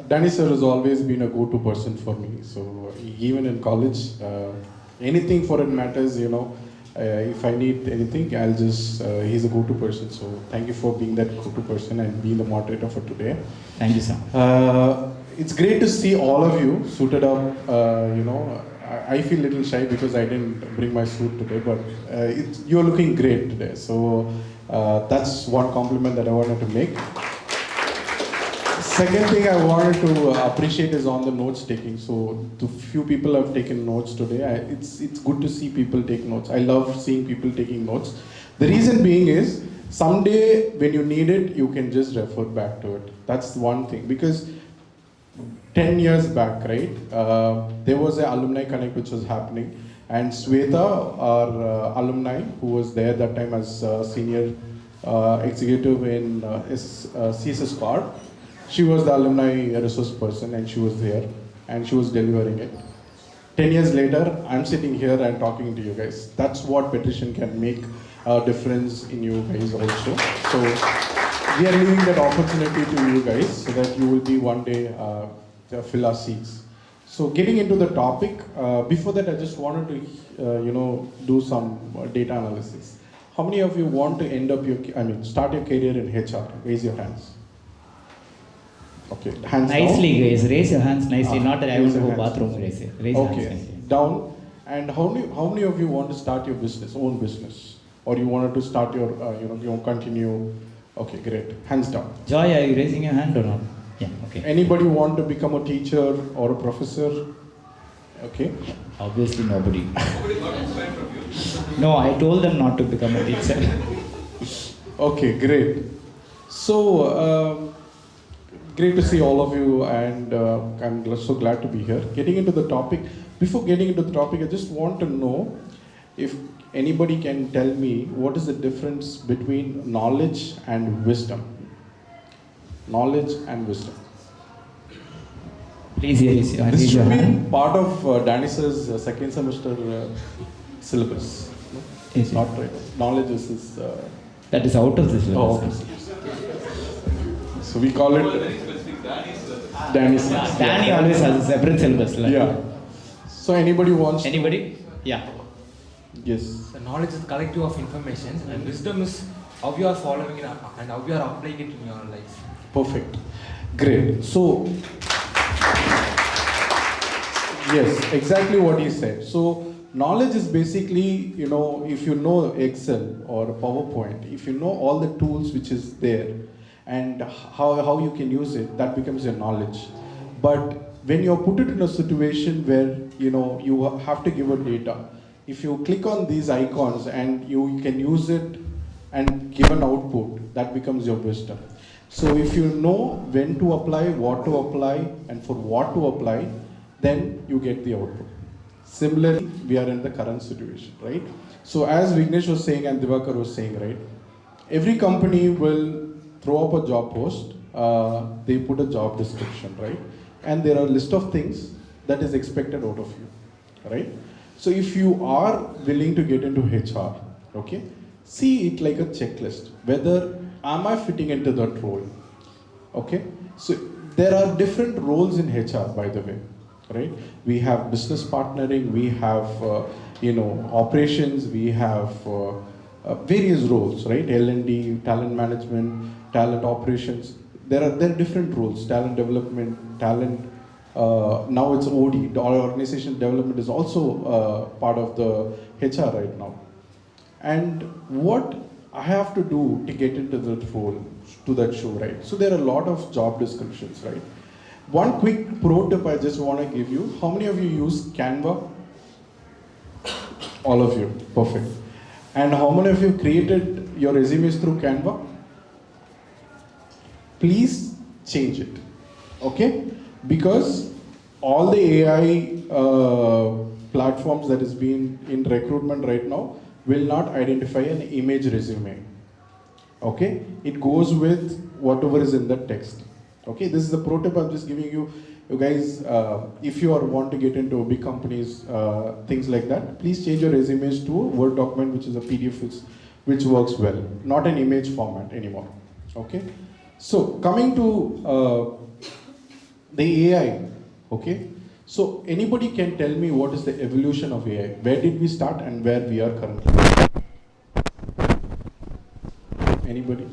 Danny sir has always been a go-to person for me. So even in college, anything for it matters, you know. If I need anything, I'll just, he's a go-to person. So thank you for being that go-to person and being the moderator for today.
Thank you, Sam.
It's great to see all of you suited up. You know, I feel a little shy because I didn't bring my suit today, but you're looking great today. So that's one compliment that I wanted to make. Second thing I wanted to appreciate is on the notes taking. So the few people have taken notes today. It's good to see people take notes. I love seeing people taking notes. The reason being is someday when you need it, you can just refer back to it. That's one thing, because 10 years back, right, there was an alumni connect which was happening, and Sweta, our alumni, who was there that time as senior executive in CSS Corp, she was the alumni resource person, and she was there, and she was delivering it. 10 years later, I'm sitting here and talking to you guys. That's what Patrician can make a difference in you guys also. So we are leaving that opportunity to you guys so that you will be one day fill our seats. So getting into the topic, before that I just wanted to do some data analysis. How many of you want to start your career in HR? Raise your hands. Okay, hands
nicely,
down.
guys. Raise your hands nicely. Not that I want to go bathroom. Raise your hands nicely.
Down. And how many of you want to start your own business, or you wanted to start your, continue? Okay, great. Hands down.
Joy, are you raising your hand or not? Yeah. Okay.
Anybody want to become a teacher or a professor? Okay.
Obviously, nobody. No, I told them not to become a teacher.
Okay, great. So. Great to see all of you, and I'm so glad to be here. Getting into the topic, before getting into the topic, I just want to know if anybody can tell me what is the difference between knowledge and wisdom. Knowledge and wisdom.
Please raise your hand.
This should be part of Danis's second semester syllabus. No? It's not right. Knowledge is his.
That is out of the syllabus.
So we call it Danny's.
Danny always has a separate syllabus. Like.
Yeah. So anybody wants?
Anybody? Yeah.
Yes.
The knowledge is the collective of information, and wisdom is how you are following it and how you are applying it in your life.
Perfect. Great. So yes, exactly what he said. So knowledge is basically, if you know Excel or PowerPoint, if you know all the tools which is there, and how you can use it, that becomes your knowledge. But when you're put it in a situation where you have to give a data, if you click on these icons and you can use it and give an output, that becomes your wisdom. So if you know when to apply, what to apply, and for what to apply, then you get the output. Similarly, we are in the current situation, right? So as Vignesh was saying and Divakar was saying, right, every company will throw up a job post, they put a job description, right? And there are a list of things that is expected out of you, right? So if you are willing to get into HR, okay, see it like a checklist, whether am I fitting into that role, okay? So there are different roles in HR, by the way, right? We have business partnering, we have, operations, we have various roles, right? L&D, talent management, talent operations. There are different roles, talent development, talent, now it's OD, organization development is also part of the HR right now. And what I have to do to get into that role, to that show, right? So there are a lot of job descriptions, right? One quick pro tip I just want to give you. How many of you use Canva? All of you, perfect. And how many of you created your resumes through Canva? Please change it, okay? Because all the AI platforms that is being in recruitment right now will not identify an image resume, okay? It goes with whatever is in the text. Okay, this is the pro tip I'm just giving you. You guys, if you want to get into big companies, things like that, please change your resumes to a Word document, which is a PDF, which works well, not an image format anymore. Okay, so coming to the AI. Okay, so anybody can tell me what is the evolution of AI? Where did we start and where we are currently? Anybody?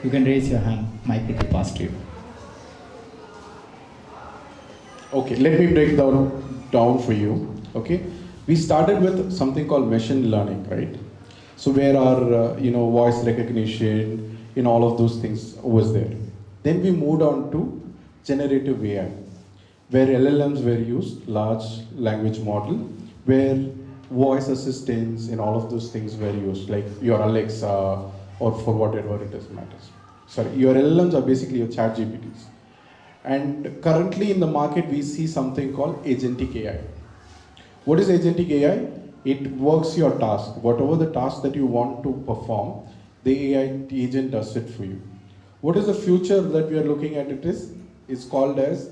You can raise your hand. Mic will be passed to you.
Okay, let me break down for you. Okay, we started with something called machine learning, right? So where our voice recognition, all of those things was there. Then we moved on to generative AI, where LLMs were used, large language model, where voice assistants and all of those things were used, like your Alexa or for whatever it is matters. Sorry, your LLMs are basically your chat GPTs. And currently in the market, we see something called agentic AI. What is agentic AI? It works your task. Whatever the task that you want to perform, the AI agent does it for you. What is the future that we are looking at? It's called as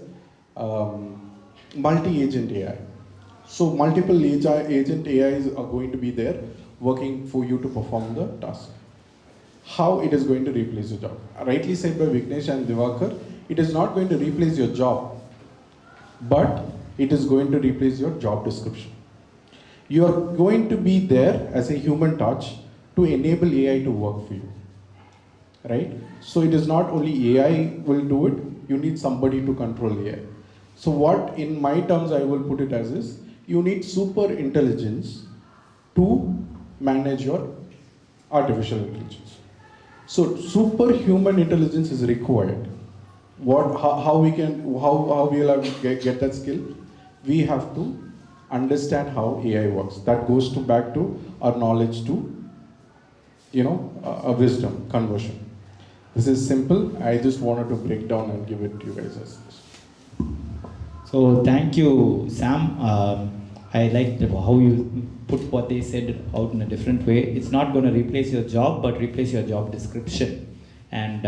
multi-agent AI. So multiple agent AIs are going to be there working for you to perform the task. How it is going to replace your job? Rightly said by Vignesh and Divakar, it is not going to replace your job, but it is going to replace your job description. You are going to be there as a human touch to enable AI to work for you, right? So it is not only AI will do it, you need somebody to control AI. So what in my terms I will put it as is, you need super intelligence to manage your artificial intelligence. So superhuman intelligence is required. How we will get that skill? We have to understand how AI works. That goes back to our knowledge to, a wisdom conversion. This is simple. I just wanted to break down and give it to you guys as this.
So thank you, Sam. I liked how you put what they said out in a different way. It's not going to replace your job, but replace your job description. And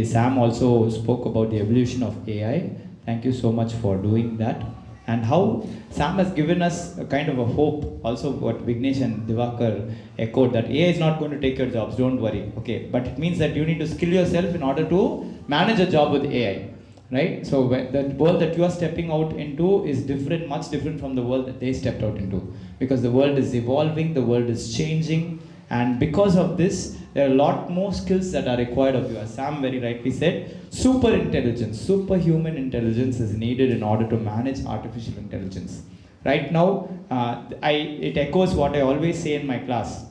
Sam also spoke about the evolution of AI. Thank you so much for doing that. And how Sam has given us a kind of a hope, also what Vignesh and Divakar echoed, that AI is not going to take your jobs, don't worry. Okay, but it means that you need to skill yourself in order to manage a job with AI. Right? So the world that you are stepping out into is different, much different from the world that they stepped out into. Because the world is evolving, the world is changing, and because of this, there are a lot more skills that are required of you. As Sam very rightly said, super intelligence, superhuman intelligence is needed in order to manage artificial intelligence. Right now, it echoes what I always say in my class.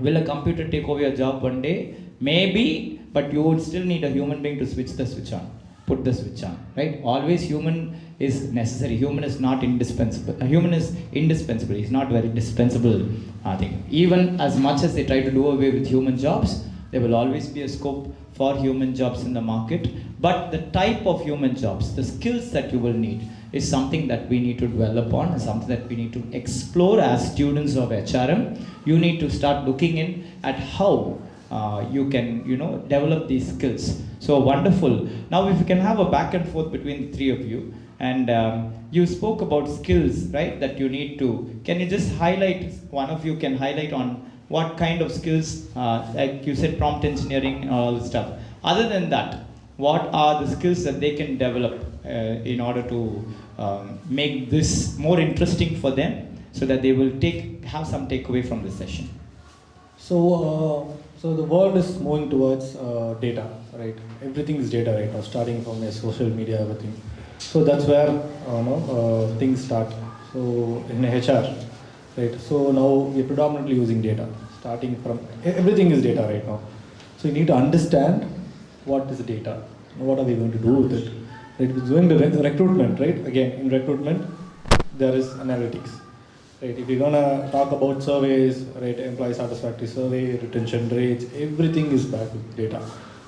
Will a computer take over your job one day? Maybe, but you would still need a human being to switch the switch on. Put the switch on, right? Always human is necessary. Human is not indispensable. A human is indispensable. It's not very dispensable thing. Even as much as they try to do away with human jobs, there will always be a scope for human jobs in the market. But the type of human jobs, the skills that you will need, is something that we need to develop on, and something that we need to explore as students of HRM. You need to start looking in at how you can, develop these skills. So wonderful. Now, if you can have a back and forth between the three of you, and you spoke about skills, right? That you need to. Can you just highlight? One of you can highlight on what kind of skills, like you said, prompt engineering and all this stuff. Other than that, what are the skills that they can develop in order to make this more interesting for them, so that they will have some takeaway from this session?
So the world is moving towards data, right? Everything is data right now, starting from social media, everything. So that's where things start. So in HR, right? So now we're predominantly using data, starting from everything is data right now. So you need to understand what is data, what are we going to do with it. Right? It's doing the recruitment, right? Again, in recruitment, there is analytics. Right, if you're gonna talk about surveys, right, employee satisfaction survey, retention rates, everything is backed with data.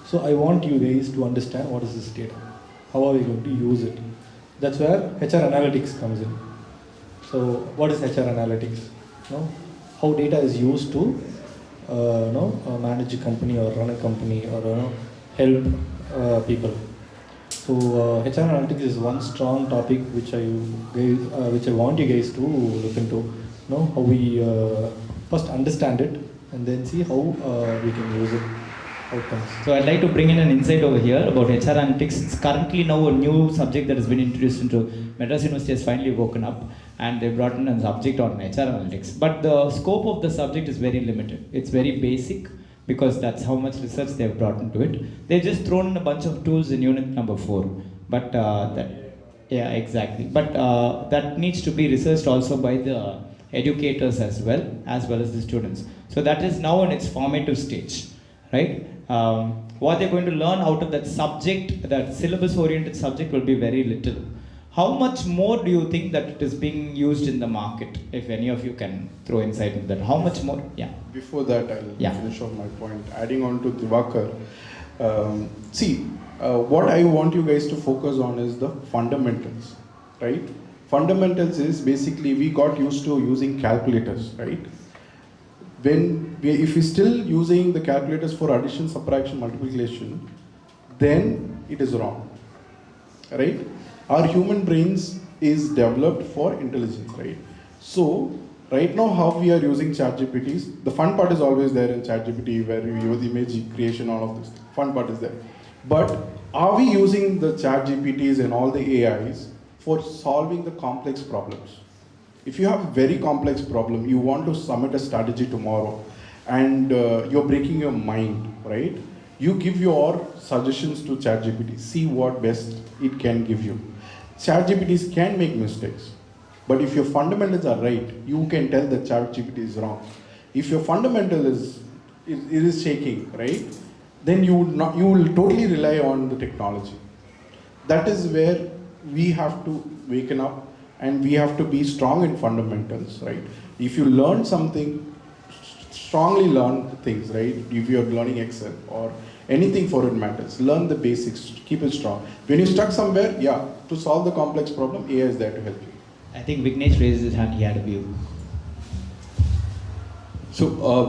So I want you guys to understand what is this data. How are we going to use it? That's where HR analytics comes in. So what is HR analytics? How data is used to manage a company or run a company or help people. So HR analytics is one strong topic which which I want you guys to look into. How we first understand it and then see how we can use it. Outcomes.
So I'd like to bring in an insight over here about HR analytics. It's currently now a new subject that has been introduced into Madras University has finally woken up and they brought in a subject on HR analytics. But the scope of the subject is very limited. It's very basic because that's how much research they've brought into it. They've just thrown in a bunch of tools in unit number 4. But yeah, exactly. But that needs to be researched also by the educators as well as the students. So that is now in its formative stage, right? What they're going to learn out of that subject, that syllabus-oriented subject, will be very little. How much more do you think that it is being used in the market? If any of you can throw insight into that, how much more? Yeah.
Before that, I'll finish off my point. Adding on to Divakar, what I want you guys to focus on is the fundamentals, right? Fundamentals is basically we got used to using calculators, right? If we're still using the calculators for addition, subtraction, multiplication, then it is wrong, right? Our human brains is developed for intelligence, right? So, right now how we are using ChatGPTs, the fun part is always there in ChatGPT where you use image creation, all of this. Fun part is there. But are we using the ChatGPTs and all the AIs for solving the complex problems? If you have a very complex problem, you want to submit a strategy tomorrow and you're breaking your mind, right? You give your suggestions to ChatGPT, see what best it can give you. ChatGPTs can make mistakes, but if your fundamentals are right, you can tell that ChatGPT is wrong. If your fundamental is shaking, right, then you will totally rely on the technology. That is where we have to waken up. And we have to be strong in fundamentals, right? If you learn something, strongly learn things, right? If you're learning Excel or anything for it matters, learn the basics, keep it strong. When you're stuck somewhere, to solve the complex problem, AI is there to help you.
I think Vignesh raised his hand, he had a view.
So,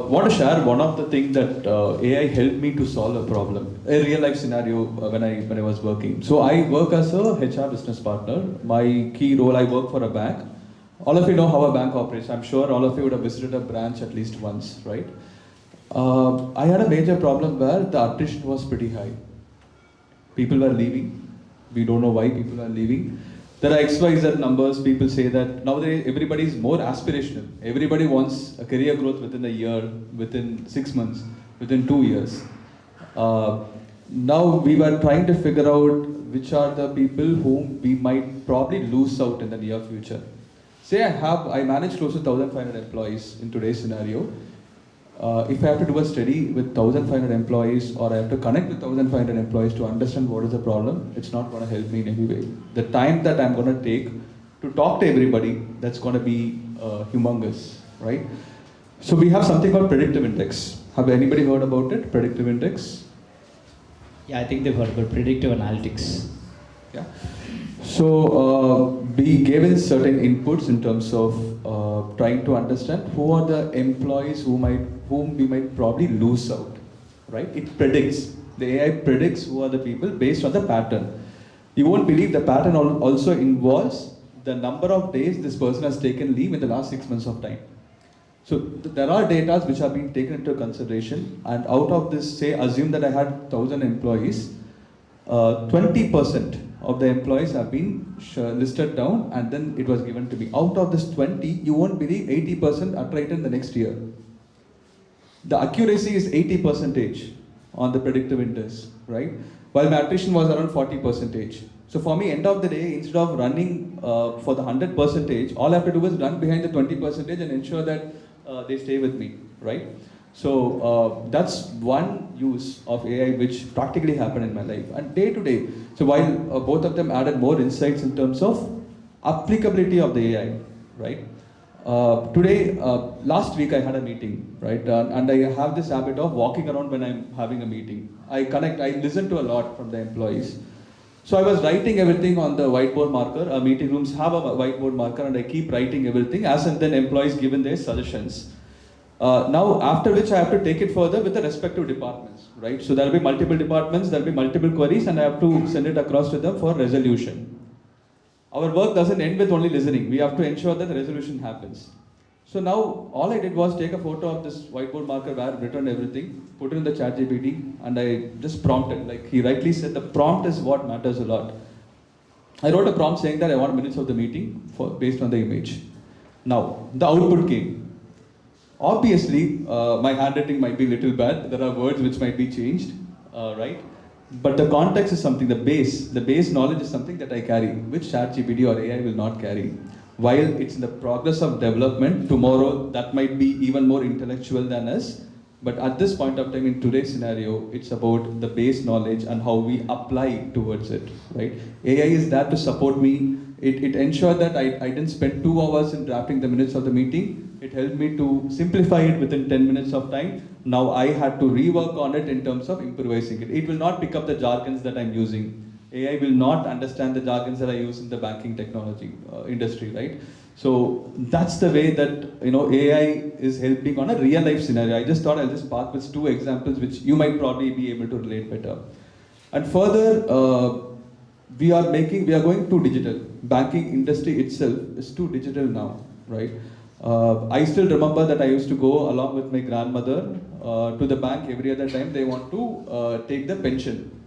want to share one of the things that AI helped me to solve a problem, a real life scenario when I was working. So, I work as a HR business partner. My key role, I work for a bank. All of you know how a bank operates. I'm sure all of you would have visited a branch at least once, right? I had a major problem where the attrition was pretty high. People were leaving. We don't know why people are leaving. There are XYZ numbers. People say that nowadays everybody is more aspirational. Everybody wants a career growth within a year, within 6 months, within 2 years. Now we were trying to figure out which are the people whom we might probably lose out in the near future. Say I manage close to 1,500 employees in today's scenario. If I have to do a study with 1,500 employees or I have to connect with 1,500 employees to understand what is the problem, it's not going to help me in any way. The time that I'm going to take to talk to everybody, that's going to be humongous, right? So we have something called predictive index. Have anybody heard about it, predictive index?
Yeah, I think they've heard about predictive analytics.
Yeah. So we gave in certain inputs in terms of trying to understand who are the employees whom we might probably lose out, right? It predicts. The AI predicts who are the people based on the pattern. You won't believe the pattern also involves the number of days this person has taken leave in the last 6 months of time. So there are data which have been taken into consideration, and out of this, say, assume that I had 1,000 employees, 20% of the employees have been listed down, and then it was given to me. Out of this 20, you won't believe 80% are right in the next year. The accuracy is 80% on the predictive index, right? While my attrition was around 40%. So for me, end of the day, instead of running for the 100%, all I have to do is run behind the 20% and ensure that they stay with me, right? So that's one use of AI which practically happened in my life. And day to day, so while both of them added more insights in terms of applicability of the AI, right? Last week I had a meeting, right? And I have this habit of walking around when I'm having a meeting. I listen to a lot from the employees. So I was writing everything on the whiteboard marker. Meeting rooms have a whiteboard marker and I keep writing everything as and then employees given their suggestions. Now, after which I have to take it further with the respective departments, right? So there will be multiple departments, there will be multiple queries, and I have to send it across to them for resolution. Our work doesn't end with only listening. We have to ensure that the resolution happens. So now, all I did was take a photo of this whiteboard marker where I've written everything, put it in the chat GPT, and I just prompted. Like he rightly said, the prompt is what matters a lot. I wrote a prompt saying that I want minutes of the meeting based on the image. Now, the output came. Obviously, my handwriting might be a little bad. There are words which might be changed, right? But the context is something, the base knowledge is something that I carry, which ChatGPT or AI will not carry. While it's in the progress of development, tomorrow that might be even more intellectual than us. But at this point of time, in today's scenario, it's about the base knowledge and how we apply towards it, right? AI is there to support me. It ensured that I didn't spend 2 hours in drafting the minutes of the meeting. It helped me to simplify it within 10 minutes of time. Now I had to rework on it in terms of improvising it. It will not pick up the jargons that I'm using. AI will not understand the jargons that I use in the banking technology industry, right? So that's the way that AI is helping on a real life scenario. I just thought I'll just park with 2 examples which you might probably be able to relate better. And further, we are going to digital. Banking industry itself is too digital now, right? I still remember that I used to go along with my grandmother to the bank every other time they want to take the pension.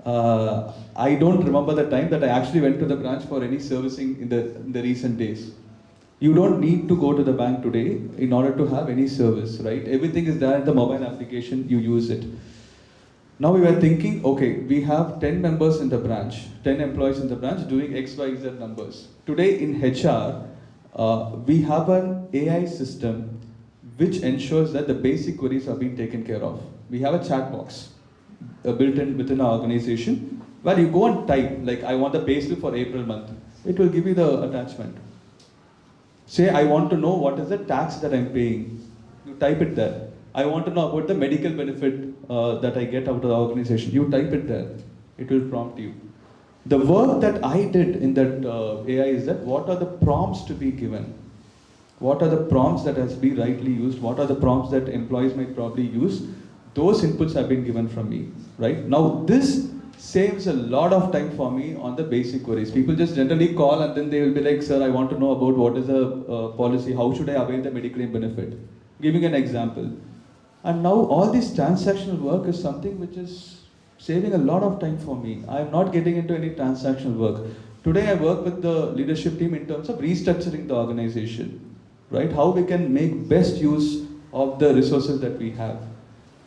I don't remember the time that I actually went to the branch for any servicing in the recent days. You don't need to go to the bank today in order to have any service, right? Everything is there in the mobile application, you use it. Now we were thinking, okay, we have 10 members in the branch, 10 employees in the branch doing X, Y, Z numbers. Today in HR, we have an AI system which ensures that the basic queries are being taken care of. We have a chat box built in within our organization where you go and type, like I want the payslip for April month. It will give you the attachment. Say I want to know what is the tax that I'm paying. You type it there. I want to know about the medical benefit that I get out of the organization. You type it there. It will prompt you. The work that I did in that AI is that what are the prompts to be given? What are the prompts that has to be rightly used? What are the prompts that employees might probably use? Those inputs have been given from me, right? Now this saves a lot of time for me on the basic queries. People just generally call and then they will be like, sir, I want to know about what is the policy, how should I avail the medical benefit? Giving an example. And now all this transactional work is something which is saving a lot of time for me. I am not getting into any transactional work. Today I work with the leadership team in terms of restructuring the organization, right? How we can make best use of the resources that we have,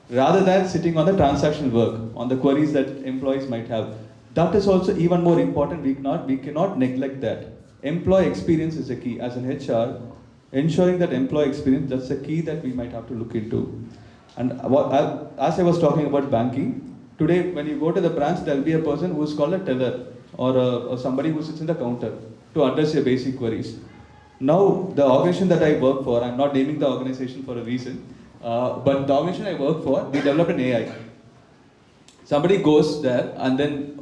rather than sitting on the transactional work, on the queries that employees might have. That is also even more important. We cannot neglect that. Employee experience is a key. As an HR, ensuring that employee experience, that's a key that we might have to look into. And as I was talking about banking, today when you go to the branch, there will be a person who is called a teller or somebody who sits in the counter to address your basic queries. Now, the organization that I work for, I'm not naming the organization for a reason, but the organization I work for, we developed an AI. Somebody goes there and then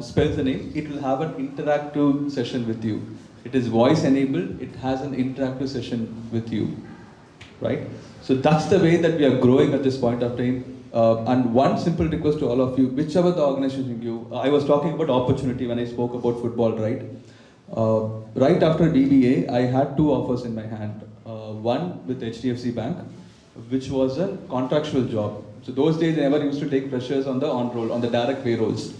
spells the name, it will have an interactive session with you. It is voice enabled, it has an interactive session with you, right? So that's the way that we are growing at this point of time. And one simple request to all of you, whichever the organization you, I was talking about opportunity when I spoke about football, right? Right after DBA, I had 2 offers in my hand. One with HDFC Bank, which was a contractual job. So those days, I never used to take freshers on the on-roll, on the direct payrolls.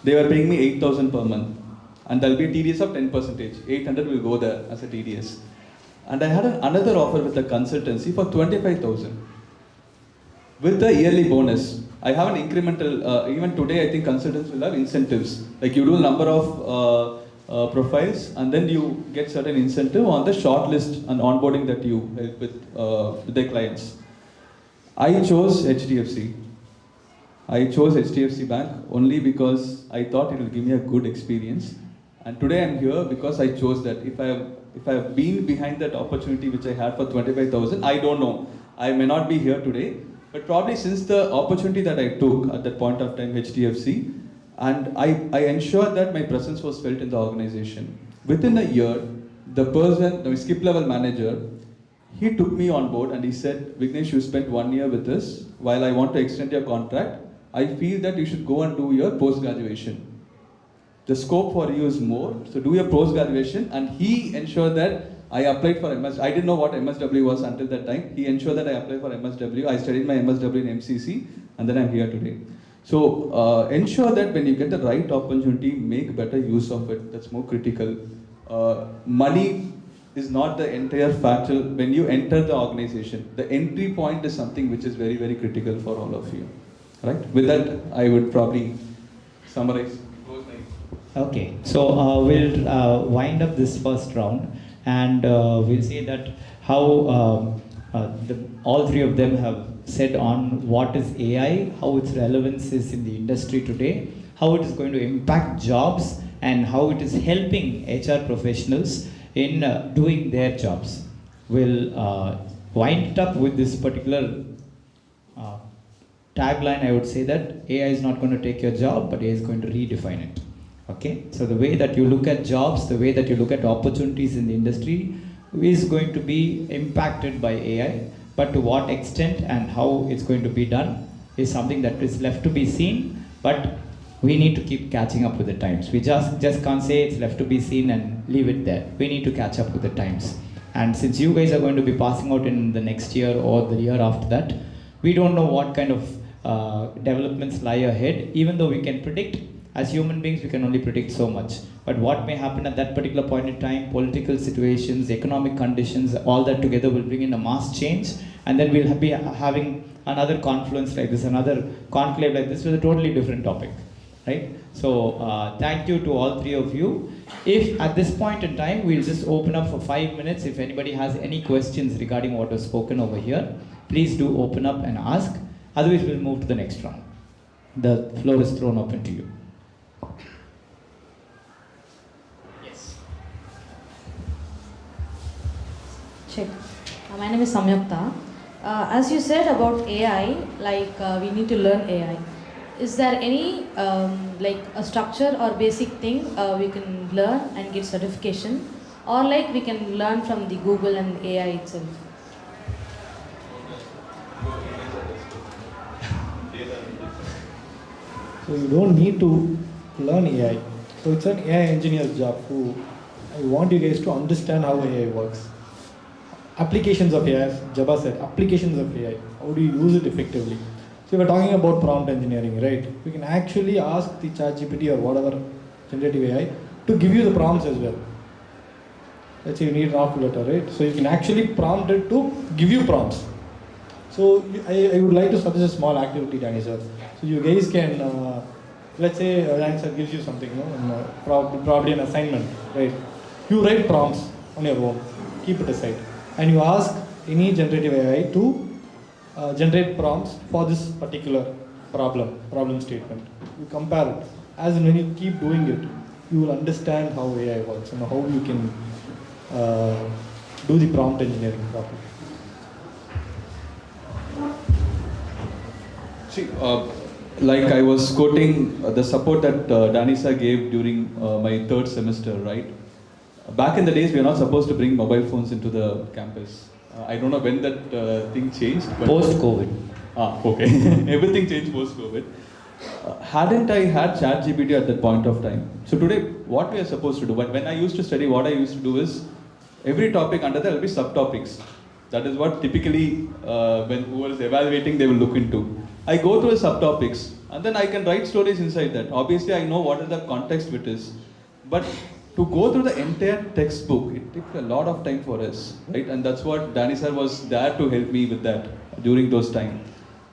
They were paying me 8,000 per month. And there'll be a TDS of 10%. 800 will go there as a TDS. And I had another offer with a consultancy for 25,000 with the yearly bonus. I have an incremental, even today I think consultants will have incentives. Like you do a number of profiles and then you get certain incentive on the shortlist and onboarding that you help with their clients. I chose HDFC. I chose HDFC Bank only because I thought it will give me a good experience. And today I'm here because I chose that. If I have been behind that opportunity which I had for 25,000, I don't know. I may not be here today, but probably since the opportunity that I took at that point of time, HDFC, and I ensured that my presence was felt in the organization. Within a year, the skip level manager, he took me on board and he said, Vignesh, you spent 1 year with us. While I want to extend your contract, I feel that you should go and do your post-graduation. The scope for you is more, so do your post-graduation. And he ensured that I applied for MS. I didn't know what MSW was until that time. He ensured that I applied for MSW. I studied my MSW in MCC, and then I'm here today. So ensure that when you get the right opportunity, make better use of it. That's more critical. Money is not the entire factor when you enter the organization. The entry point is something which is very, very critical for all of you. Right? With that, I would probably summarize.
Okay, so we'll wind up this first round, and we'll say that how all three of them have said on what is AI, how its relevance is in the industry today, how it is going to impact jobs, and how it is helping HR professionals in doing their jobs. We'll wind it up with this particular tagline. I would say that AI is not going to take your job, but AI is going to redefine it. Okay, so the way that you look at jobs, the way that you look at opportunities in the industry is going to be impacted by AI, but to what extent and how it's going to be done is something that is left to be seen, but we need to keep catching up with the times. We just can't say it's left to be seen and leave it there. We need to catch up with the times. And since you guys are going to be passing out in the next year or the year after that, we don't know what kind of developments lie ahead, even though we can predict. As human beings, we can only predict so much. But what may happen at that particular point in time, political situations, economic conditions, all that together will bring in a mass change. And then we'll be having another confluence like this, another conclave like this with a totally different topic. Right? So thank you to all three of you. If at this point in time, we'll just open up for 5 minutes. If anybody has any questions regarding what was spoken over here, please do open up and ask. Otherwise, we'll move to the next round. The floor is thrown open to you.
Check. My name is Samyukta. As you said about AI, we need to learn AI. Is there any like a structure or basic thing we can learn and get certification, or like we can learn from the Google and AI itself?
So you don't need to learn AI. So it's an AI engineer's job. I want you guys to understand how AI works. Applications of AI, as Jabba said, applications of AI. How do you use it effectively? So we're talking about prompt engineering, right? We can actually ask the ChatGPT or whatever generative AI to give you the prompts as well. Let's say you need an offer letter, right? So you can actually prompt it to give you prompts. So I would like to suggest a small activity, Danny sir. So you guys can, let's say Danny sir gives you something, probably an assignment, right? You write prompts on your own, keep it aside. And you ask any generative AI to generate prompts for this particular problem statement. You compare it. As and when you keep doing it, you will understand how AI works and how you can do the prompt engineering properly.
See, like I was quoting the support that Danny sir gave during my third semester, right? Back in the days, we are not supposed to bring mobile phones into the campus. I don't know when that thing changed.
Post-COVID.
Okay. Everything changed post-COVID. Hadn't I had ChatGPT at that point of time? So today, what we are supposed to do, when I used to study, what I used to do is, every topic under there will be subtopics. That is what typically, when whoever is evaluating, they will look into. I go through the subtopics, and then I can write stories inside that. Obviously, I know what is the context it is. But to go through the entire textbook, it took a lot of time for us, right? And that's what Danny sir was there to help me with that during those times.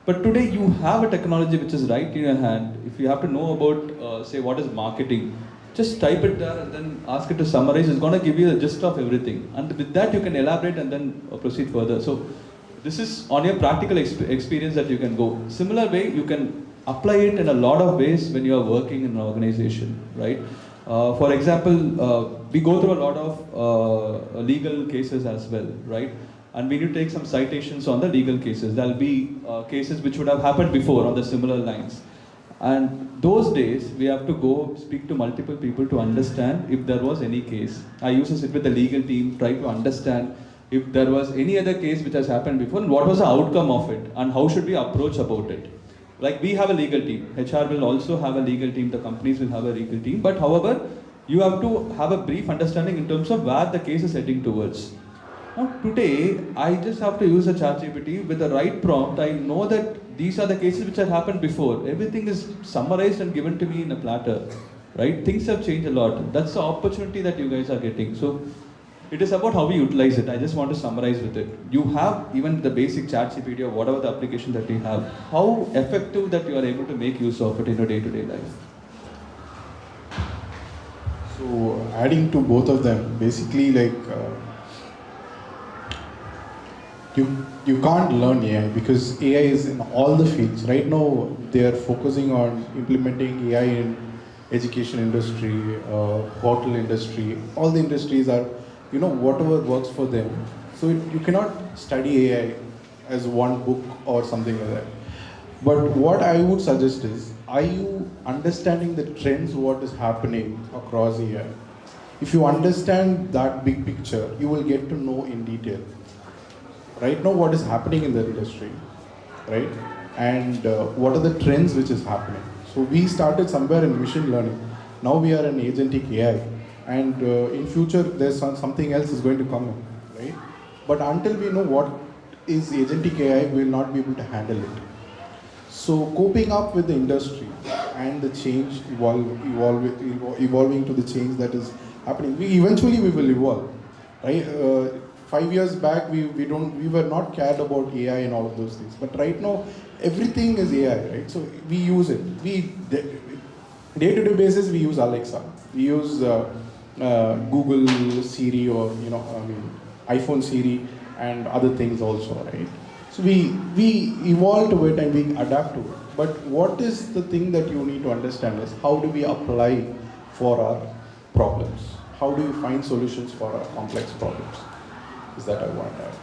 But today you have a technology which is right in your hand. If you have to know about, say, what is marketing, just type it there and then ask it to summarize. It's going to give you the gist of everything. And with that, you can elaborate and then proceed further. So this is on your practical experience that you can go. Similar way, you can apply it in a lot of ways when you are working in an organization, right? For example, we go through a lot of legal cases as well, right? And we need to take some citations on the legal cases. There'll be cases which would have happened before on the similar lines. And those days, we have to go speak to multiple people to understand if there was any case. I used to sit with the legal team, try to understand if there was any other case which has happened before, what was the outcome of it, and how should we approach about it. Like we have a legal team, HR will also have a legal team, the companies will have a legal team, but however, you have to have a brief understanding in terms of where the case is heading towards. Now today, I just have to use a ChatGPT with the right prompt. I know that these are the cases which have happened before. Everything is summarized and given to me in a platter, right? Things have changed a lot. That's the opportunity that you guys are getting. So it is about how we utilize it. I just want to summarize with it. You have even the basic ChatGPT or whatever the application that you have. How effective that you are able to make use of it in your day-to-day life.
So adding to both of them, basically like you can't learn AI because AI is in all the fields. Right now they are focusing on implementing AI in education industry, hotel industry. All the industries are, whatever works for them. So you cannot study AI as one book or something like that. But what I would suggest is, are you understanding the trends, what is happening across AI? If you understand that big picture, you will get to know in detail. Right now, what is happening in the industry, right? And what are the trends which is happening? So we started somewhere in machine learning. Now we are in agentic AI. And in future, there's something else is going to come in, right? But until we know what is agentic AI, we will not be able to handle it. So coping up with the industry and the change, evolving to the change that is happening, we will evolve, right? 5 years back, we were not cared about AI and all of those things. But right now, everything is AI, right? So we use it. Day-to-day basis, we use Alexa. We use Google Siri or iPhone Siri and other things also, right? So we evolve to it and we adapt to it. But what is the thing that you need to understand is how do we apply for our problems? How do we find solutions for our complex problems? Is that I want to add.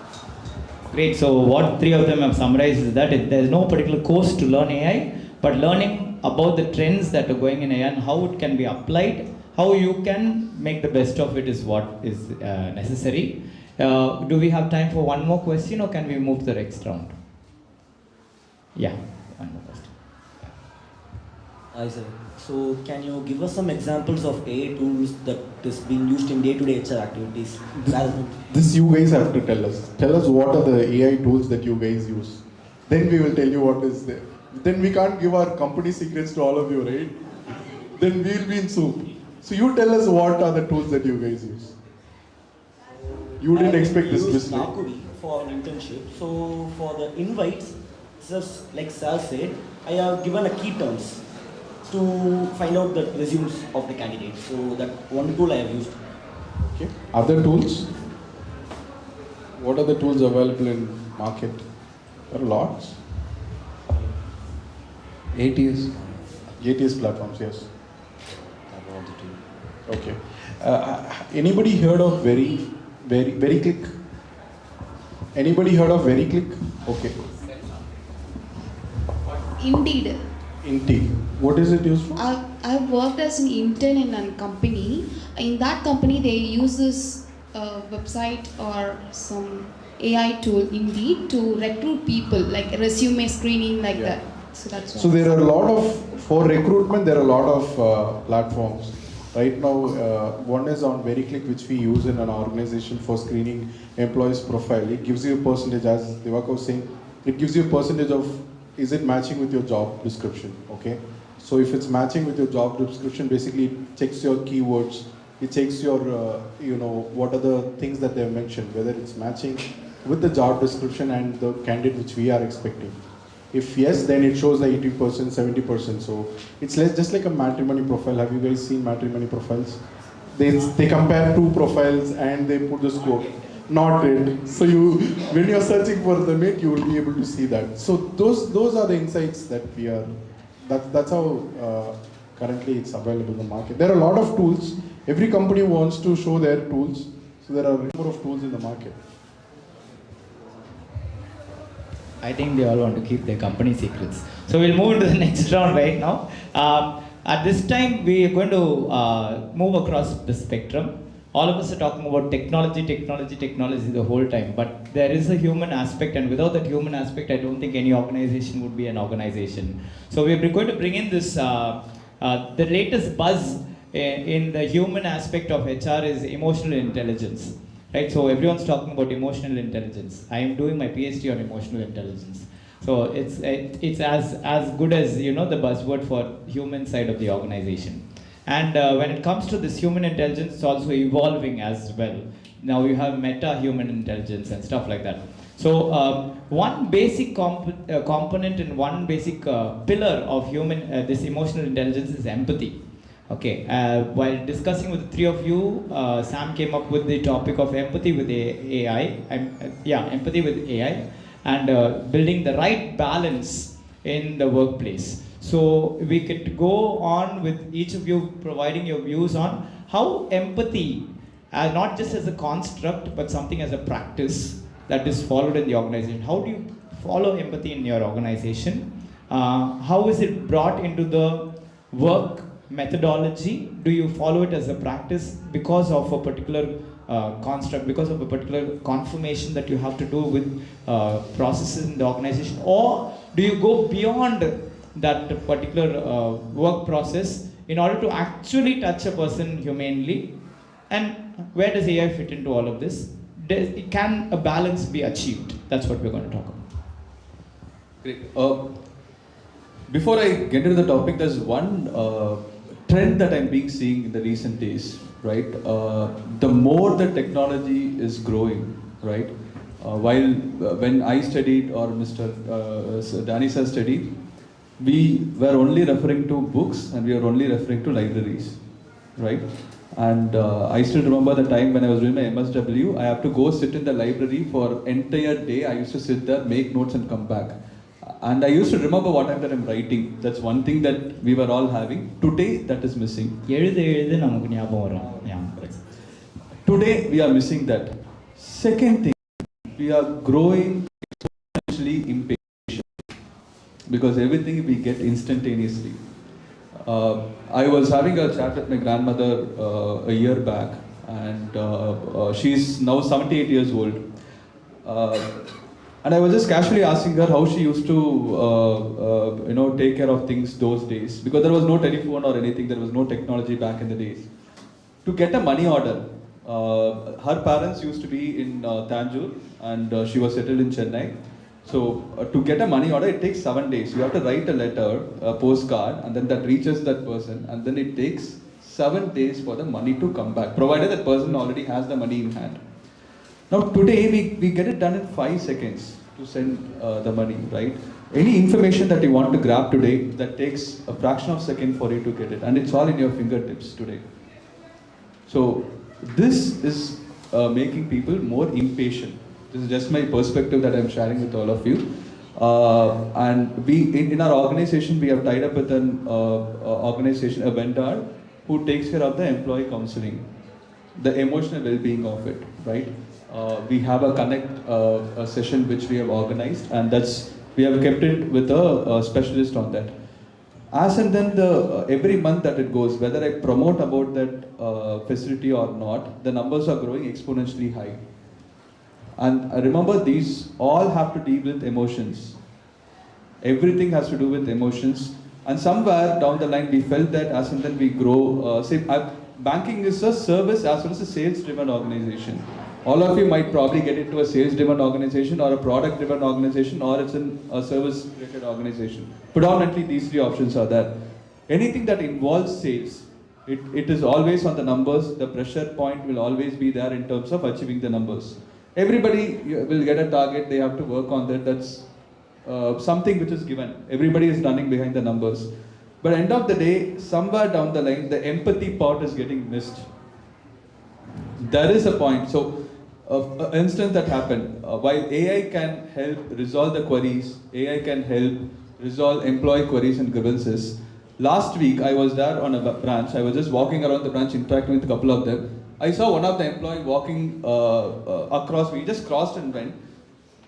Great. So what three of them have summarized is that there is no particular course to learn AI, but learning about the trends that are going in AI and how it can be applied, how you can make the best of it is what is necessary. Do we have time for one more question or can we move to the next round? Yeah, one more question.
Hi sir. So can you give us some examples of AI tools that is being used in day-to-day HR activities?
This you guys have to tell us. Tell us what are the AI tools that you guys use. Then we will tell you what is there. Then we can't give our company secrets to all of you, right? Then we'll be in soup. So you tell us what are the tools that you guys use. You didn't expect this twist, right?
Nakubi for an internship. So for the invites, just like Sal said, I have given a key terms to find out the resumes of the candidate. So that one tool I have used.
Okay. Other tools? What are the tools available in market? There are lots. ATS platforms, yes. Okay. Anybody heard of very click? Anybody heard of very click? Okay.
Indeed.
What is it used for?
I've worked as an intern in a company. In that company, they use this website or some AI tool, Indeed, to recruit people, like resume screening, like that. So that's what.
So there are a lot of, for recruitment, there are a lot of platforms. Right now, one is on VeryClick, which we use in an organization for screening employees' profile. It gives you a percentage, as Devaka was saying, it gives you a percentage of, is it matching with your job description, okay? So if it's matching with your job description, basically it checks your keywords, it checks your, what are the things that they've mentioned, whether it's matching with the job description and the candidate which we are expecting. If yes, then it shows the 80%, 70%. So it's just like a matrimony profile. Have you guys seen matrimony profiles? They compare two profiles and they put the score. Not it. So when you're searching for the mate, you will be able to see that. So those are the insights that we are. That's how currently it's available in the market. There are a lot of tools. Every company wants to show their tools. So there are a number of tools in the market.
I think they all want to keep their company secrets. So we'll move to the next round right now. At this time, we are going to move across the spectrum. all of us are talking about technology, technology, technology the whole time, but there is a human aspect, and without that human aspect, I don't think any organization would be an organization. So we're going to bring in this, the latest buzz in the human aspect of HR is emotional intelligence, right? So everyone's talking about emotional intelligence. I am doing my PhD on emotional intelligence. So it's as good as, the buzzword for human side of the organization. And when it comes to this human intelligence, it's also evolving as well. Now you have meta-human intelligence and stuff like that. So one basic component and one basic pillar of this emotional intelligence is empathy. Okay, while discussing with the three of you, Sam came up with the topic of empathy with AI. Empathy with AI, and building the right balance in the workplace. So we could go on with each of you providing your views on how empathy, not just as a construct, but something as a practice that is followed in the organization. How do you follow empathy in your organization? How is it brought into the work methodology? Do you follow it as a practice because of a particular construct, because of a particular confirmation that you have to do with processes in the organization, or do you go beyond that particular work process in order to actually touch a person humanely? And where does AI fit into all of this? Can a balance be achieved? That's what we're going to talk about.
Great. Before I get into the topic, there's one trend that I'm being seeing in the recent days, right? The more the technology is growing, right? When I studied or Mr. Danny sir studied, we were only referring to books and we were only referring to libraries, right? And I still remember the time when I was doing my MSW, I have to go sit in the library for entire day. I used to sit there, make notes and come back. And I used to remember what I'm that I'm writing. That's one thing that we were all having. Today, that is missing. Today, we are missing that. Second thing, we are growing exponentially impatient because everything we get instantaneously. I was having a chat with my grandmother a year back, and she's now 78 years old. And I was just casually asking her how she used to, take care of things those days, because there was no telephone or anything, there was no technology back in the days. To get a money order, her parents used to be in Tanjore, and she was settled in Chennai. So to get a money order, it takes 7 days. You have to write a letter, a postcard, and then that reaches that person, and then it takes 7 days for the money to come back, provided that person already has the money in hand. Now today we get it done in 5 seconds to send the money, right? Any information that you want to grab today, that takes a fraction of a second for you to get it, and it's all in your fingertips today. So this is making people more impatient. This is just my perspective that I'm sharing with all of you. And we, in our organization, we have tied up with an organization, a vendor, who takes care of the employee counseling, the emotional well-being of it, right? We have a connect a session which we have organized, and we have kept it with a specialist on that. As and then every month that it goes, whether I promote about that facility or not, the numbers are growing exponentially high. And remember, these all have to deal with emotions. Everything has to do with emotions. And somewhere down the line, we felt that as and then we grow, banking is a service as well as a sales-driven organization. All of you might probably get into a sales-driven organization or a product-driven organization, or it's a service-related organization. Predominantly, these three options are there. Anything that involves sales, it is always on the numbers. The pressure point will always be there in terms of achieving the numbers. Everybody will get a target, they have to work on that. That's something which is given. Everybody is running behind the numbers. But end of the day, somewhere down the line, the empathy part is getting missed. There is a point. So, an instance that happened, while AI can help resolve the queries, AI can help resolve employee queries and grievances. Last week, I was there on a branch. I was just walking around the branch, interacting with a couple of them. I saw one of the employees walking across me. He just crossed and went.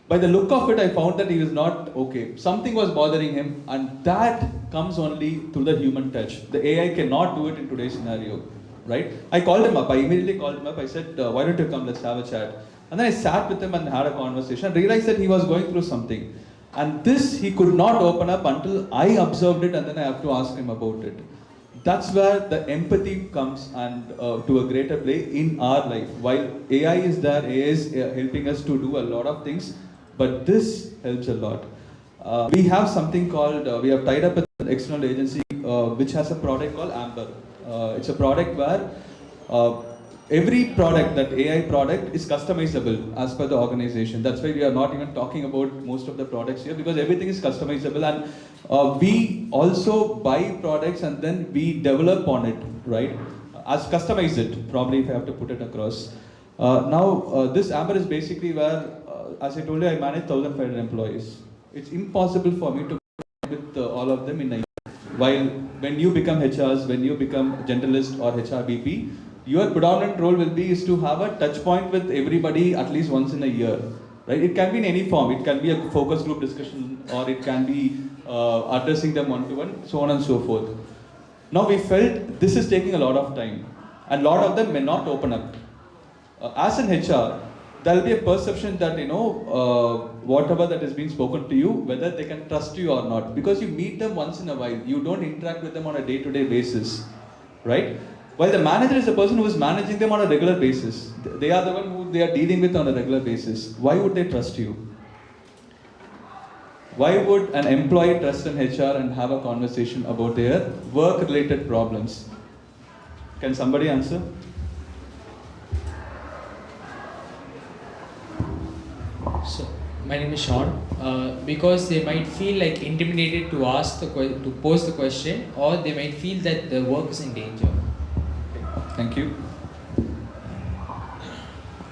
By the look of it, I found that he was not okay. Something was bothering him, and that comes only through the human touch. The AI cannot do it in today's scenario. right? I called him up. I immediately called him up. I said, why don't you come? Let's have a chat. And then I sat with him and had a conversation. I realized that he was going through something. And this he could not open up until I observed it, and then I have to ask him about it. That's where the empathy comes and to a greater play in our life. While AI is there, AI is helping us to do a lot of things, but this helps a lot. We have something called, we have tied up with an external agency which has a product called Amber. It's a product where every product, that AI product, is customizable as per the organization. That's why we are not even talking about most of the products here, because everything is customizable, and we also buy products and then we develop on it, right? As customize it, probably, if I have to put it across. This Amber is basically where, as I told you, I manage 1,500 employees. It's impossible for me to with all of them in a year. While when you become HRs, when you become generalist or HR BP, your predominant role will be is to have a touch point with everybody at least once in a year, right? It can be in any form. It can be a focus group discussion, or it can be addressing them one-to-one, so on and so forth. Now we felt this is taking a lot of time, and a lot of them may not open up. As an HR, there will be a perception that, whatever that is being spoken to you, whether they can trust you or not, because you meet them once in a while. You don't interact with them on a day-to-day basis, right? While the manager is the person who is managing them on a regular basis. They are the one who they are dealing with on a regular basis. Why would they trust you? Why would an employee trust an HR and have a conversation about their work-related problems? Can somebody answer?
So, my name is Sean. Because they might feel like intimidated to to pose the question, or they might feel that the work is in danger.
Thank you.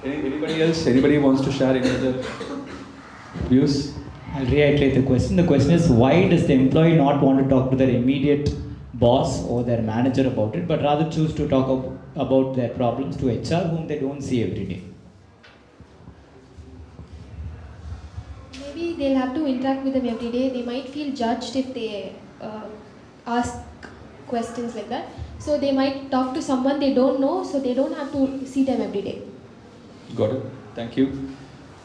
Anybody else? Anybody wants to share any other views?
I'll reiterate the question. The question is, why does the employee not want to talk to their immediate boss or their manager about it, but rather choose to talk about their problems to HR, whom they don't see every day?
Maybe they'll have to interact with them every day. They might feel judged if they ask questions like that. So they might talk to someone they don't know, so they don't have to see them every day.
Got it. Thank you.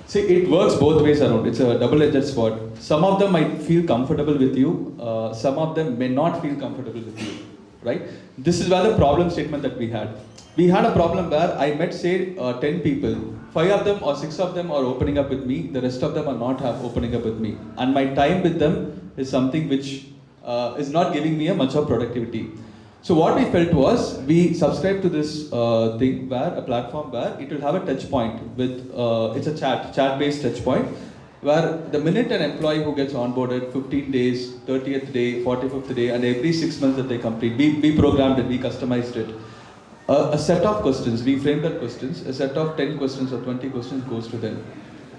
See, it works both ways around. It's a double-edged sword. Some of them might feel comfortable with you. Some of them may not feel comfortable with you, right? This is where the problem statement that we had. We had a problem where I met, say, 10 people. 5 of them or 6 of them are opening up with me. The rest of them are not opening up with me. And my time with them is something which is not giving me a much of productivity. So what we felt was, we subscribed to this thing where, a platform where it will have a touch point with, it's a chat-based touch point, where the minute an employee who gets onboarded, 15 days, 30th day, 45th day, and every 6 months that they complete, we programmed it, we customized it. A set of questions, we framed that questions, a set of 10 questions or 20 questions goes to them.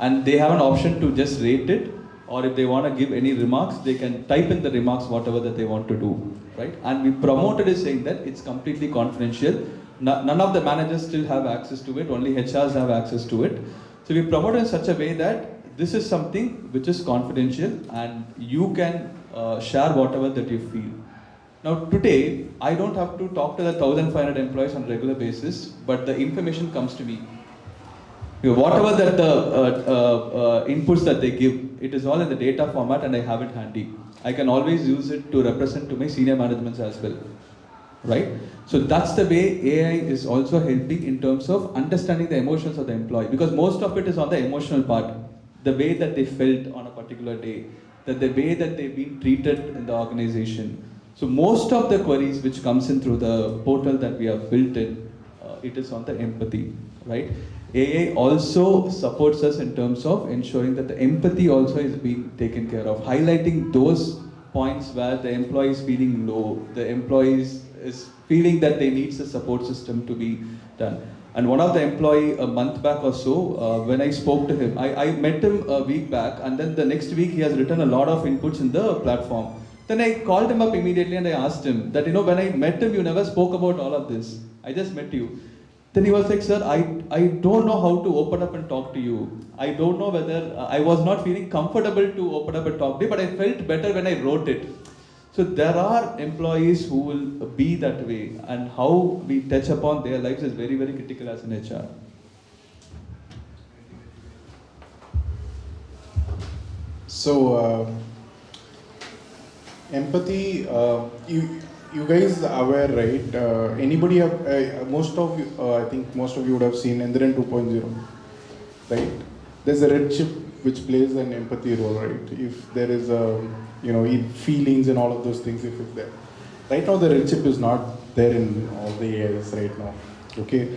And they have an option to just rate it, or if they want to give any remarks, they can type in the remarks, whatever that they want to do, right? And we promoted it saying that it's completely confidential. None of the managers still have access to it, only HRs have access to it. So we promoted in such a way that this is something which is confidential, and you can share whatever that you feel. Now today, I don't have to talk to the 1,500 employees on a regular basis, but the information comes to me. Whatever that the inputs that they give, it is all in the data format, and I have it handy. I can always use it to represent to my senior managements as well, right? So that's the way AI is also helping in terms of understanding the emotions of the employee, because most of it is on the emotional part, the way that they felt on a particular day, that the way that they've been treated in the organization. So most of the queries which comes in through the portal that we have built in, it is on the empathy, right? AI also supports us in terms of ensuring that the empathy also is being taken care of, highlighting those points where the employee is feeling low, the employee is feeling that they need a support system to be done. And one of the employee a month back or so, when I spoke to him, I met him a week back, and then the next week he has written a lot of inputs in the platform. Then I called him up immediately and I asked him that, when I met him, you never spoke about all of this. I just met you. Then he was like, sir, I don't know how to open up and talk to you. I don't know whether, I was not feeling comfortable to open up and talk to you, but I felt better when I wrote it. So there are employees who will be that way, and how we touch upon their lives is very, very critical as an HR.
So, empathy, you guys are aware, right? Anybody have, most of you, I think most of you would have seen Endiran 2.0, right? There's a red chip which plays an empathy role, right? If there is feelings and all of those things, if it's there. Right now the red chip is not there in all the AIs right now, okay?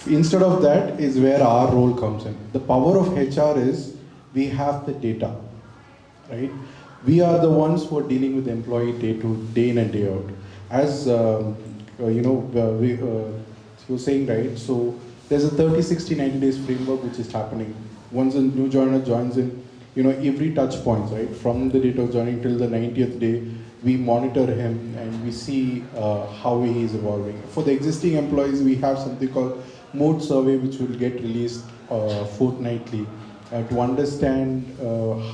Instead of that is where our role comes in. The power of HR is we have the data, right? We are the ones who are dealing with the employee day in and day out. As we were saying, right? So there's a 30, 60, 90 days framework which is happening. Once a new joiner joins in, every touch points, right? From the date of joining till the 90th day, we monitor him and we see how he is evolving. For the existing employees, we have something called mode survey which will get released fortnightly. To understand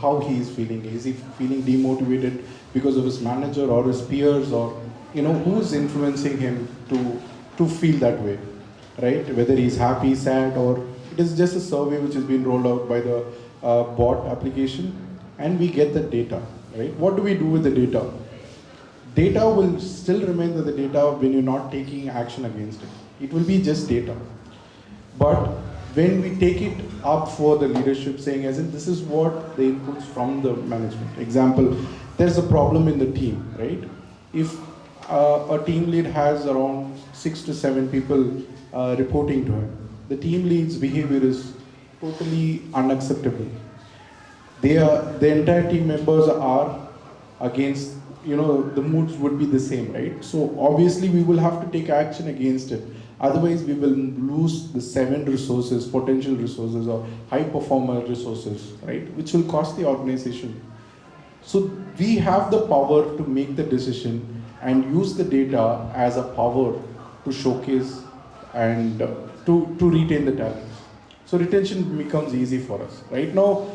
how he is feeling. Is he feeling demotivated because of his manager or his peers, or who is influencing him to feel that way, right? Whether he's happy, sad, or it is just a survey which has been rolled out by the bot application, and we get the data, right? What do we do with the data? Data will still remain the data when you're not taking action against it. It will be just data. But when we take it up for the leadership, saying as in this is what the inputs from the management. Example, there's a problem in the team, right? If a team lead has around 6 to 7 people reporting to him, the team lead's behavior is totally unacceptable. The entire team members are against, the moods would be the same, right? So obviously we will have to take action against it. Otherwise, we will lose the 7 resources, potential resources, or high performer resources, right? Which will cost the organization. So we have the power to make the decision and use the data as a power to showcase and to retain the talent. So retention becomes easy for us. Right now,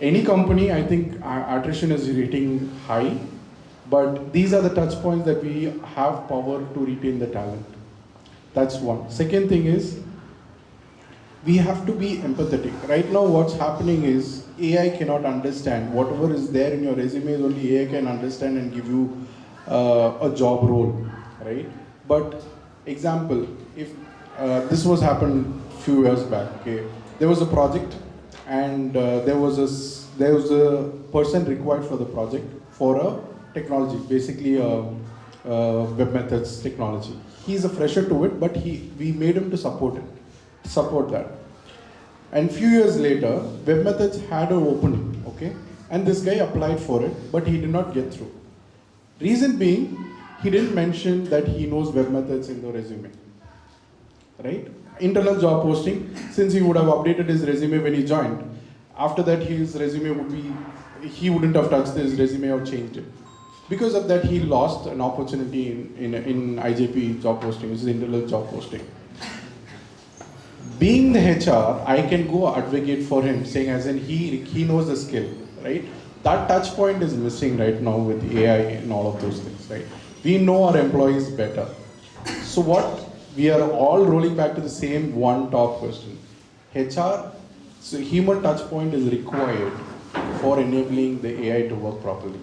any company, I think attrition is rating high, but these are the touch points that we have power to retain the talent. That's one. Second thing is, we have to be empathetic. Right now what's happening is, AI cannot understand. Whatever is there in your resume is only AI can understand and give you a job role, right? But example, if this was happened few years back, okay? There was a project and there was a person required for the project for a technology, basically a web methods technology. He's a fresher to it, but we made him to support that. And few years later, web methods had an opening, okay? And this guy applied for it, but he did not get through. Reason being, he didn't mention that he knows web methods in the resume, right? Internal job posting, since he would have updated his resume when he joined, after that his resume would be, he wouldn't have touched his resume or changed it. Because of that, he lost an opportunity in IJP job posting, which is internal job posting. Being the HR, I can go advocate for him, saying as in he knows the skill, right? That touch point is missing right now with AI and all of those things, right? We know our employees better. So what, we are all rolling back to the same one top question. HR, so human touch point is required for enabling the AI to work properly,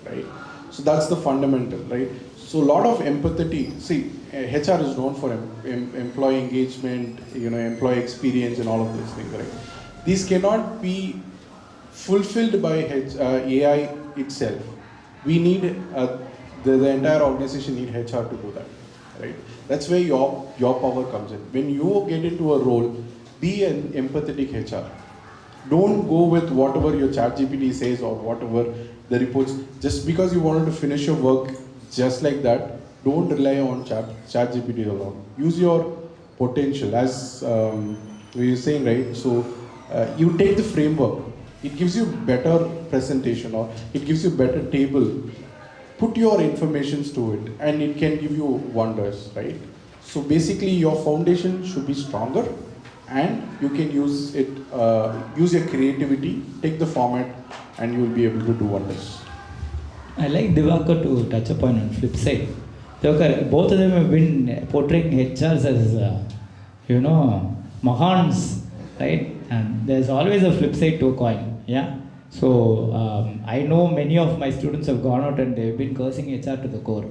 right? So that's the fundamental, right? So a lot of empathy, see, HR is known for employee engagement, employee experience and all of those things, right? These cannot be fulfilled by AI itself. We need, the entire organization need HR to do that, right? That's where your power comes in. When you get into a role, be an empathetic HR. Don't go with whatever your ChatGPT says or whatever the reports. Just because you wanted to finish your work just like that, don't rely on ChatGPT alone. Use your potential, as we were saying, right? So you take the framework. It gives you better presentation, or it gives you better table. Put your informations to it and it can give you wonders, right? So basically your foundation should be stronger, and you can use it, use your creativity, take the format, and you will be able to do wonders.
I like Divakar to touch upon on flip side. Divakar, both of them have been portraying HRs as, Mahans, right? And there's always a flip side to a coin, yeah? So, I know many of my students have gone out and they've been cursing HR to the core.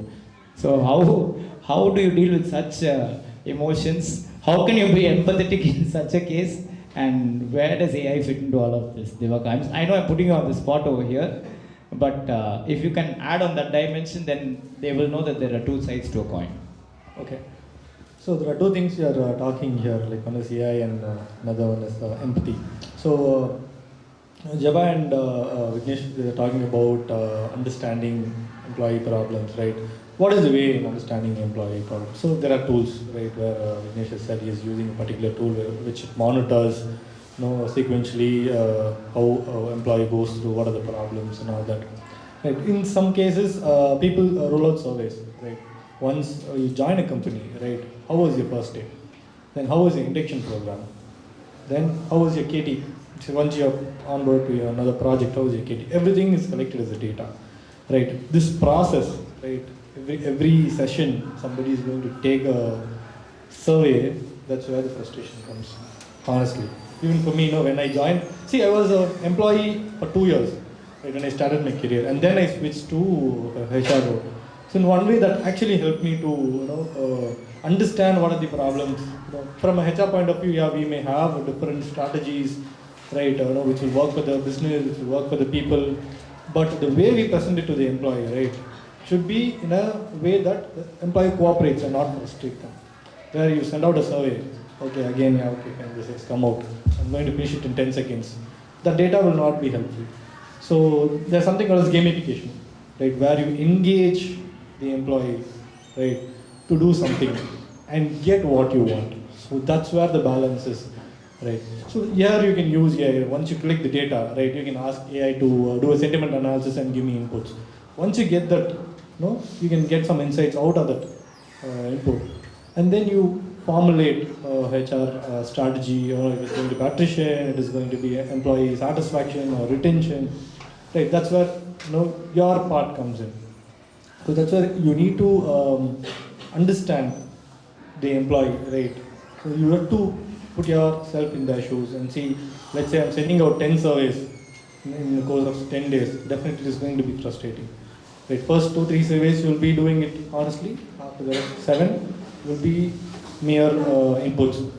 So, how do you deal with such emotions? How can you be empathetic in such a case? And where does AI fit into all of this, Divakar? I know I'm putting you on the spot over here, but if you can add on that dimension, then they will know that there are two sides to a coin.
Okay. So there are two things you are talking here, like one is AI and another one is empathy. So Java and Vignesh, they are talking about understanding employee problems, right? What is the way in understanding employee problems? So there are tools, right, where Vignesh has said he is using a particular tool which monitors, sequentially how employee goes through, what are the problems and all that. Right. In some cases, people roll out surveys, right? Once you join a company, right, how was your first day? Then how was your induction program? Then how was your KT? So once you're on board to another project, how was your KT? Everything is collected as a data, right? This process, right, every session somebody is going to take a survey, that's where the frustration comes, honestly. Even for me, when I joined, see, I was an employee for 2 years, right, when I started my career, and then I switched to HR role. So in one way that actually helped me to understand what are the problems. From a HR point of view, yeah, we may have different strategies, right, which will work for the business, which will work for the people, but the way we present it to the employee, right, should be in a way that the employee cooperates and not frustrate them. Where you send out a survey, okay, again, yeah, okay, fine, this has come out, I'm going to finish it in 10 seconds. The data will not be helpful. So there's something called as gamification, right, where you engage the employee, right, to do something and get what you want. So that's where the balance is, right. So here you can use AI. Once you collect the data, right, you can ask AI to do a sentiment analysis and give me inputs. Once you get that, you can get some insights out of that input, and then you formulate HR strategy. It is going to be attrition, it is going to be employee satisfaction or retention, right. That's where your part comes in. So that's where you need to understand the employee, right? So you have to put yourself in their shoes and see, let's say I'm sending out 10 surveys in the course of 10 days, definitely it is going to be frustrating. Right, first 2-3 surveys you'll be doing it honestly, after the 7 will be mere inputs,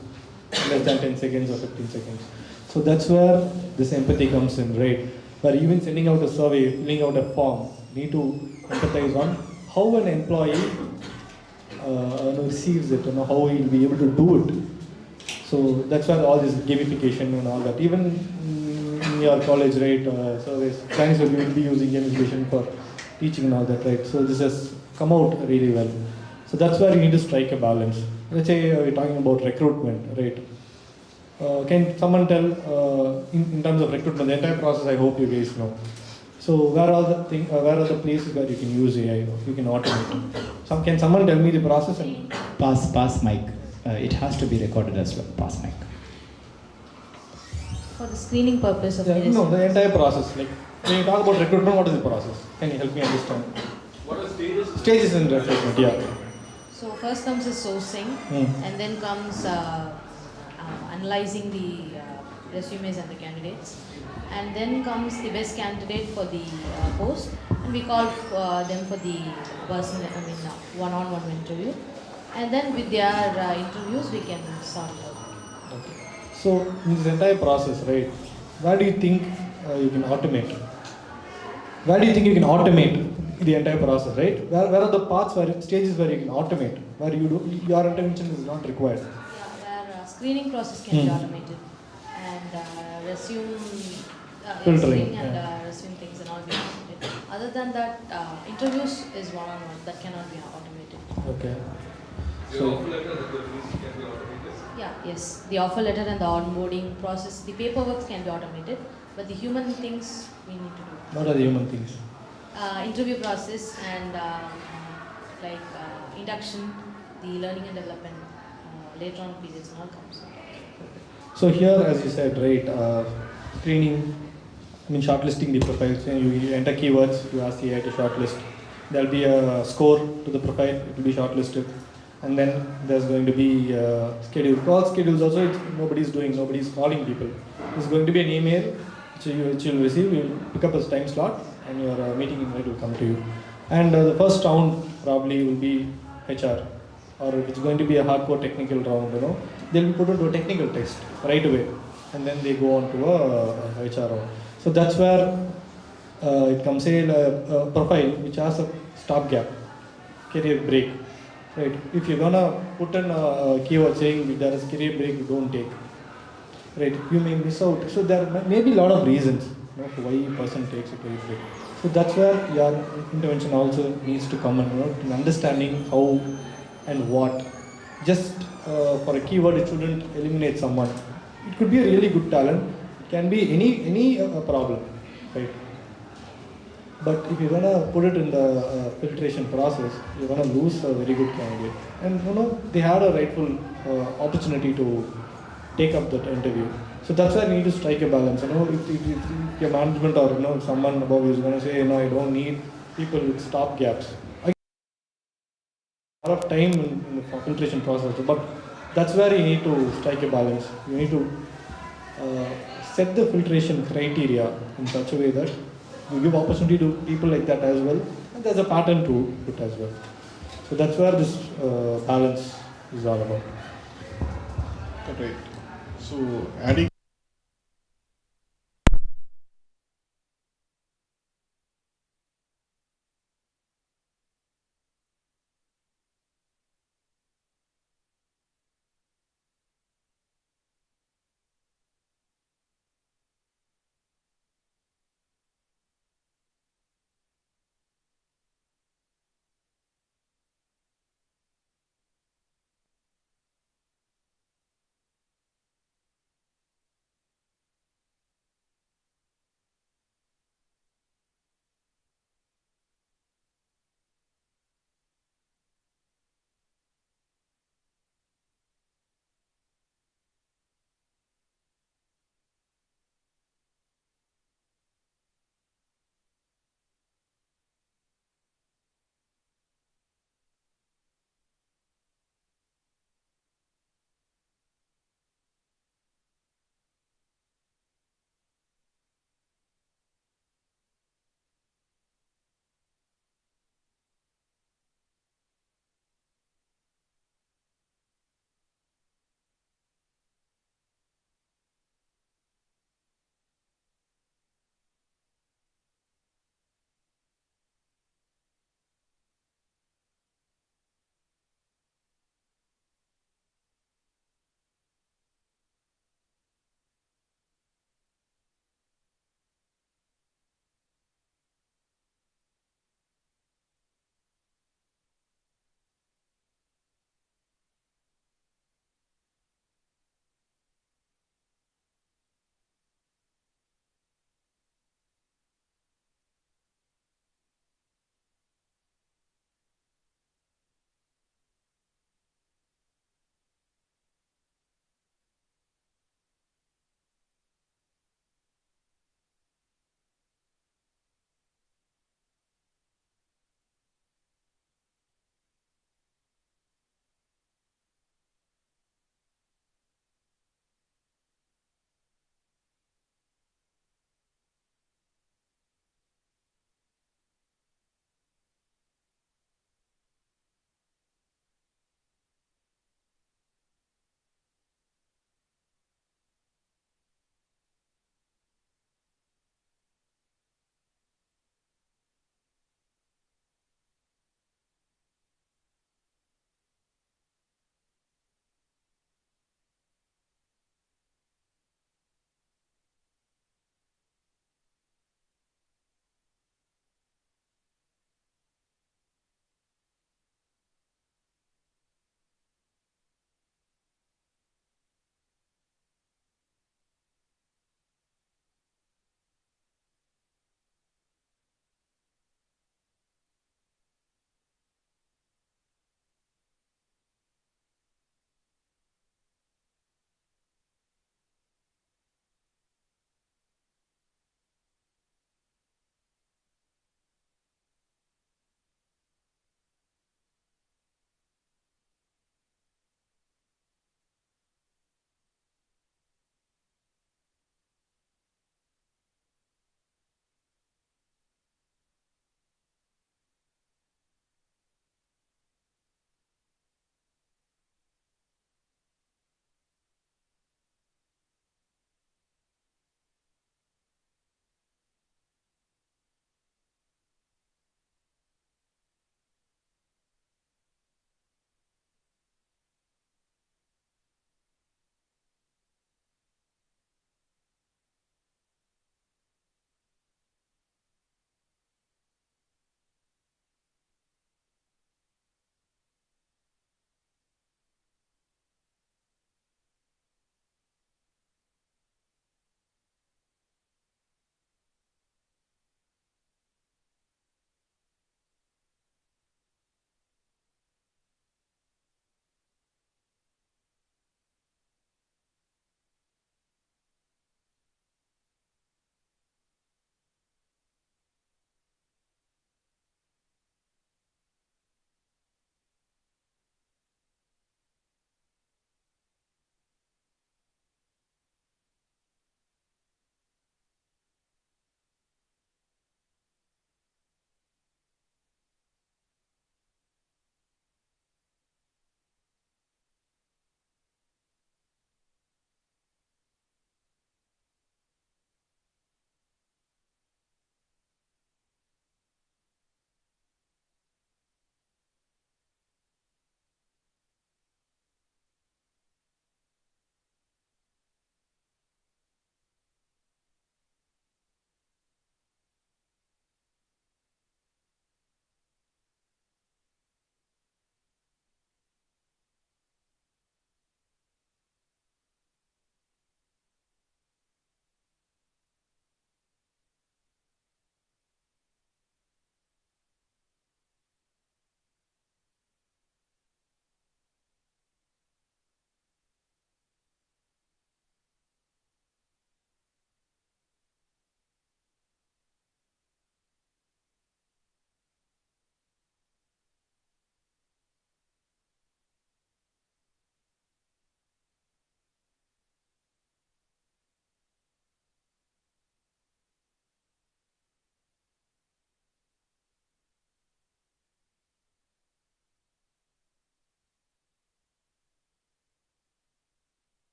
less than 10 seconds or 15 seconds. So that's where this empathy comes in, right? Where even sending out a survey, filling out a form, need to empathize on how an employee receives it, how he will be able to do it. So that's why all this gamification and all that. Even in your college, right, surveys, science will be using gamification for teaching and all that, right? So this has come out really well. So that's where you need to strike a balance. Let's say we're talking about recruitment, right? Can someone tell in terms of recruitment, the entire process? I hope you guys know. So where are the places where you can use AI, you can automate? Can someone tell me the process? And
Pass mic. It has to be recorded as well. Pass mic.
For the screening purpose of
the entire process. Like when you talk about recruitment, what is the process? Can you help me understand?
What are stages?
Stages in recruitment, yeah.
So first comes the sourcing, and then comes analyzing the resumes and the candidates, and then comes the best candidate for the post, and we call them for the one-on-one interview, and then with their interviews we can sort it out.
Okay. So in this entire process, right, where do you think you can automate? Where do you think you can automate the entire process, right? Where are the parts, stages where you can automate, where your intervention is not required?
Yeah, where screening process can be automated, and resume
filtering
and resume things and all be automated. Other than that, interviews is one-on-one, that cannot be automated.
Okay.
The offer letter and the release can be automated?
Yeah, yes. The offer letter and the onboarding process, the paperwork can be automated, but the human things we need to do.
What are the human things?
Interview process and induction, the learning and development, later on periods and all comes.
So here, as you said, right, screening, shortlisting the profiles. You enter keywords, you ask the AI to shortlist. There'll be a score to the profile, it will be shortlisted. And then there's going to be schedule. Call schedules also, nobody's calling people. There's going to be an email which you'll receive, you'll pick up a time slot, and your meeting invite will come to you. And the first round probably will be HR, or it's going to be a hardcore technical round, they'll be put into a technical test right away, and then they go on to a HR round. So that's where it comes a profile which has a stopgap, career break, right? If you're gonna put in a keyword saying there is career break, you don't take, right? You may miss out. So there may be a lot of reasons, for why a person takes a career break. So that's where your intervention also needs to come in, in understanding how and what. Just for a keyword, it shouldn't eliminate someone. It could be a really good talent. It can be any problem, right? But if you're gonna put it in the filtration process, you're gonna lose a very good candidate. And they had a rightful opportunity to take up that interview. So that's why we need to strike a balance. If your management or if someone above you is gonna say, I don't need people with stop gaps. A lot of time in the filtration process, but that's where you need to strike a balance. You need to set the filtration criteria in such a way that you give opportunity to people like that as well, and there's a pattern to it as well. So that's where this balance is all about.
Right. So adding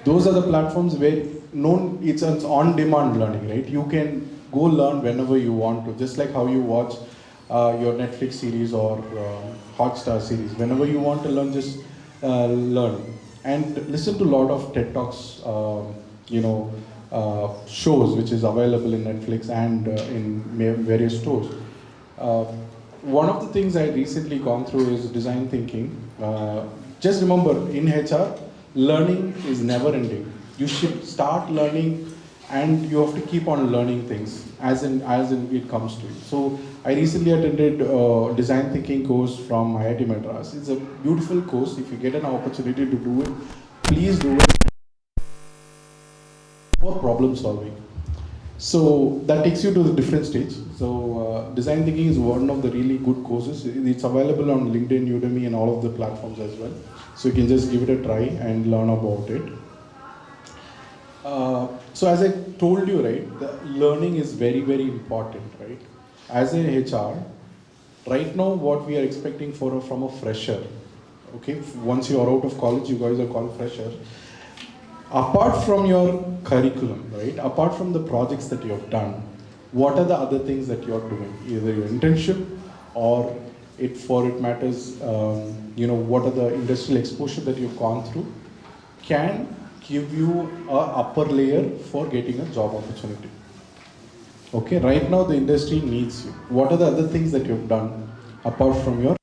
Those are the platforms where it's an on-demand learning, right? You can go learn whenever you want to, just like how you watch your Netflix series or Hotstar series. Whenever you want to learn, just learn. And listen to a lot of TED Talks, shows which is available in Netflix and in various stores. One of the things I recently gone through is design thinking. Just remember, in HR, learning is never ending. You should start learning, and you have to keep on learning things as in it comes to you. So I recently attended a design thinking course from IIT Madras. It's a beautiful course. If you get an opportunity to do it, please do it for problem solving. So that takes you to the different stage. So design thinking is one of the really good courses. It's available on LinkedIn, Udemy, and all of the platforms as well. So you can just give it a try and learn about it. So as I told you, right, the learning is very, very important, right? As a HR, right now what we are expecting from a fresher, okay? Once you are out of college, you guys are called fresher. Apart from your curriculum, right? Apart from the projects that you have done, what are the other things that you are doing? Either your internship or it matters, what are the industrial exposure that you've gone through can give you a upper layer for getting a job opportunity. Okay, right now the industry needs you. What are the other things that you've done apart from your